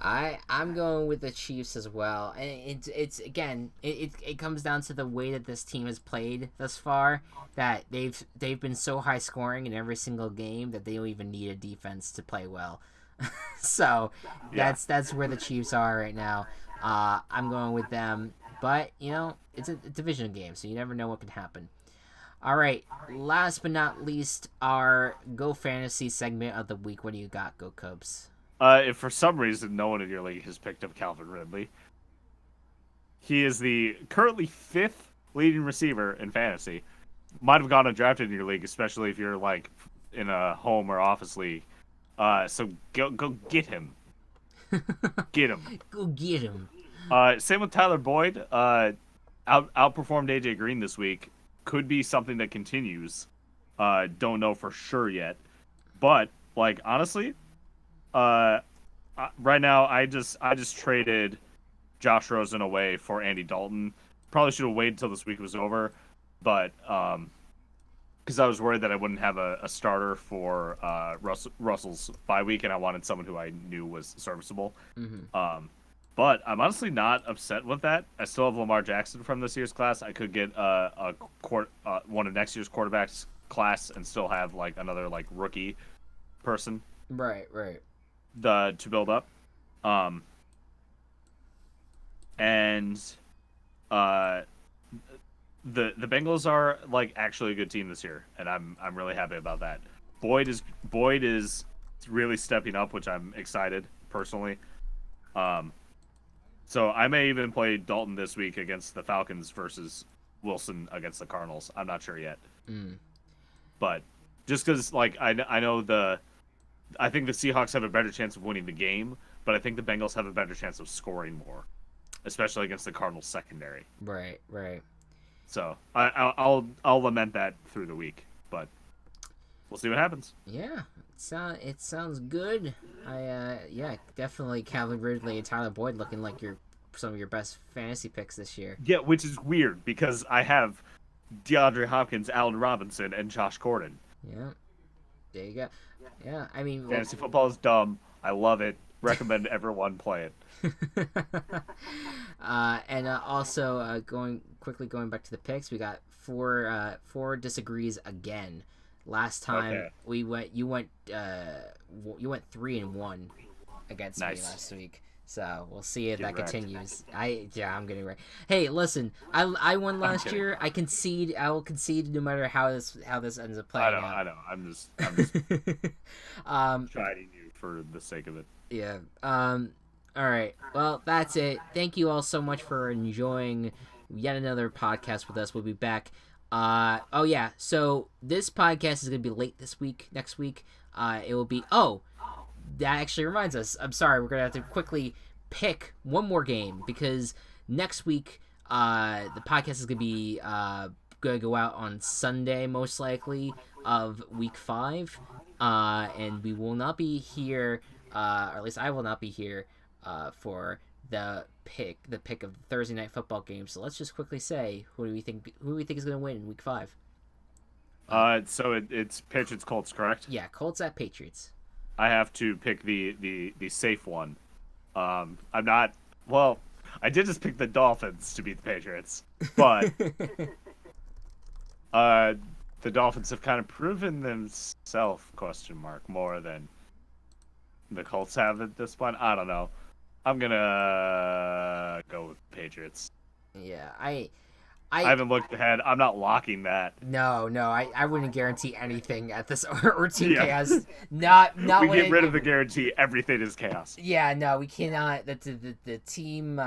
I'm going with the Chiefs as well, and it's again it comes down to the way that this team has played thus far, that they've been so high scoring in every single game that they don't even need a defense to play well. So that's where the Chiefs are right now. I'm going with them, but it's a division game, so you never know what can happen. All right, last but not least, our Go Fantasy segment of the week. What do you got, Go Cubs? If for some reason no one in your league has picked up Calvin Ridley, he is the currently 5th leading receiver in fantasy. Might have gone undrafted in your league, especially if you're like in a home or office league. So go get him. Get him. Go get him. Same with Tyler Boyd. Outperformed AJ Green this week. Could be something that continues. Don't know for sure yet. But like honestly, right now I just traded Josh Rosen away for Andy Dalton. Probably should have waited until this week was over, but because I was worried that I wouldn't have a starter for Russell's bye week, and I wanted someone who I knew was serviceable. Mm-hmm. But I'm honestly not upset with that. I still have Lamar Jackson from this year's class. I could get one of next year's quarterbacks class and still have like another like rookie person. Right. To build up. The Bengals are like actually a good team this year, and I'm really happy about that. Boyd is really stepping up, which I'm excited personally. So I may even play Dalton this week against the Falcons versus Wilson against the Cardinals. I'm not sure yet. But just because like I know I think the Seahawks have a better chance of winning the game, but I think the Bengals have a better chance of scoring more, especially against the Cardinals secondary. Right. So I'll lament that through the week, but we'll see what happens. Yeah, it sounds good. Definitely Calvin Ridley and Tyler Boyd looking like some of your best fantasy picks this year. Yeah, which is weird because I have DeAndre Hopkins, Allen Robinson, and Josh Gordon. Yeah, there you go. Yeah, I mean, fantasy football is dumb. I love it. Recommend everyone play it. Also going back to the picks, we got four disagrees again. Last time you went 3-1 against me last week. So we'll see if that continues. I'm getting right. Hey, listen, I won last year. I concede. I will concede no matter how this ends up playing out. I know. I'm just chiding you for the sake of it. Yeah. All right. Well, that's it. Thank you all so much for enjoying yet another podcast with us. We'll be back. Oh yeah. So this podcast is gonna be late this week. Next week, it will be. Oh. That actually reminds us. I'm sorry, we're gonna have to quickly pick one more game because next week the podcast is gonna be gonna go out on Sunday, most likely, of week 5, and we will not be here, or at least I will not be here for the pick of the Thursday night football game. So let's just quickly say who do we think is gonna win in week 5? So it's Patriots Colts, correct? Yeah, Colts at Patriots. I have to pick the safe one. I'm not. Well, I did just pick the Dolphins to beat the Patriots, but the Dolphins have kind of proven themselves more than the Colts have at this point. I don't know. I'm gonna go with Patriots. Yeah, I haven't looked ahead. I'm not locking that. No, I wouldn't guarantee anything at this or Team Chaos. Not we get rid of the guarantee. Everything is chaos. Yeah, no, we cannot. The team.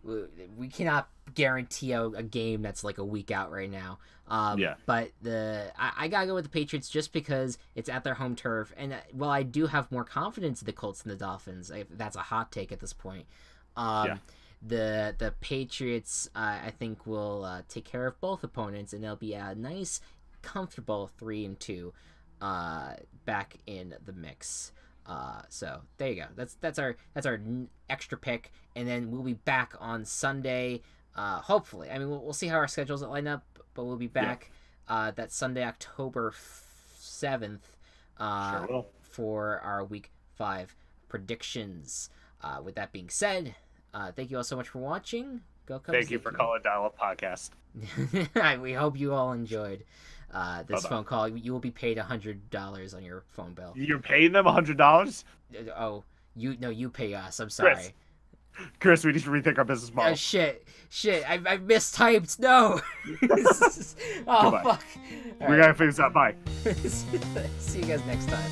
We cannot guarantee a game that's like a week out right now. But I gotta go with the Patriots just because it's at their home turf, and while I do have more confidence in the Colts than the Dolphins, that's a hot take at this point. The Patriots, I think, will take care of both opponents, and they'll be a nice, comfortable 3-2 back in the mix. So there you go. That's our extra pick, and then we'll be back on Sunday. Hopefully, I mean we'll see how our schedules line up, but we'll be back that Sunday, October 7th, for our Week 5 predictions. With that being said. Thank you all so much for watching. Go Cubs. Thank you for calling Dial-Up Podcast. We hope you all enjoyed this phone call. You will be paid $100 on your phone bill. You're paying them $100? Oh, you pay us. I'm sorry. Chris, we need to rethink our business model. Shit. I mistyped. No. Oh, fuck. We gotta figure this out. Bye. See you guys next time.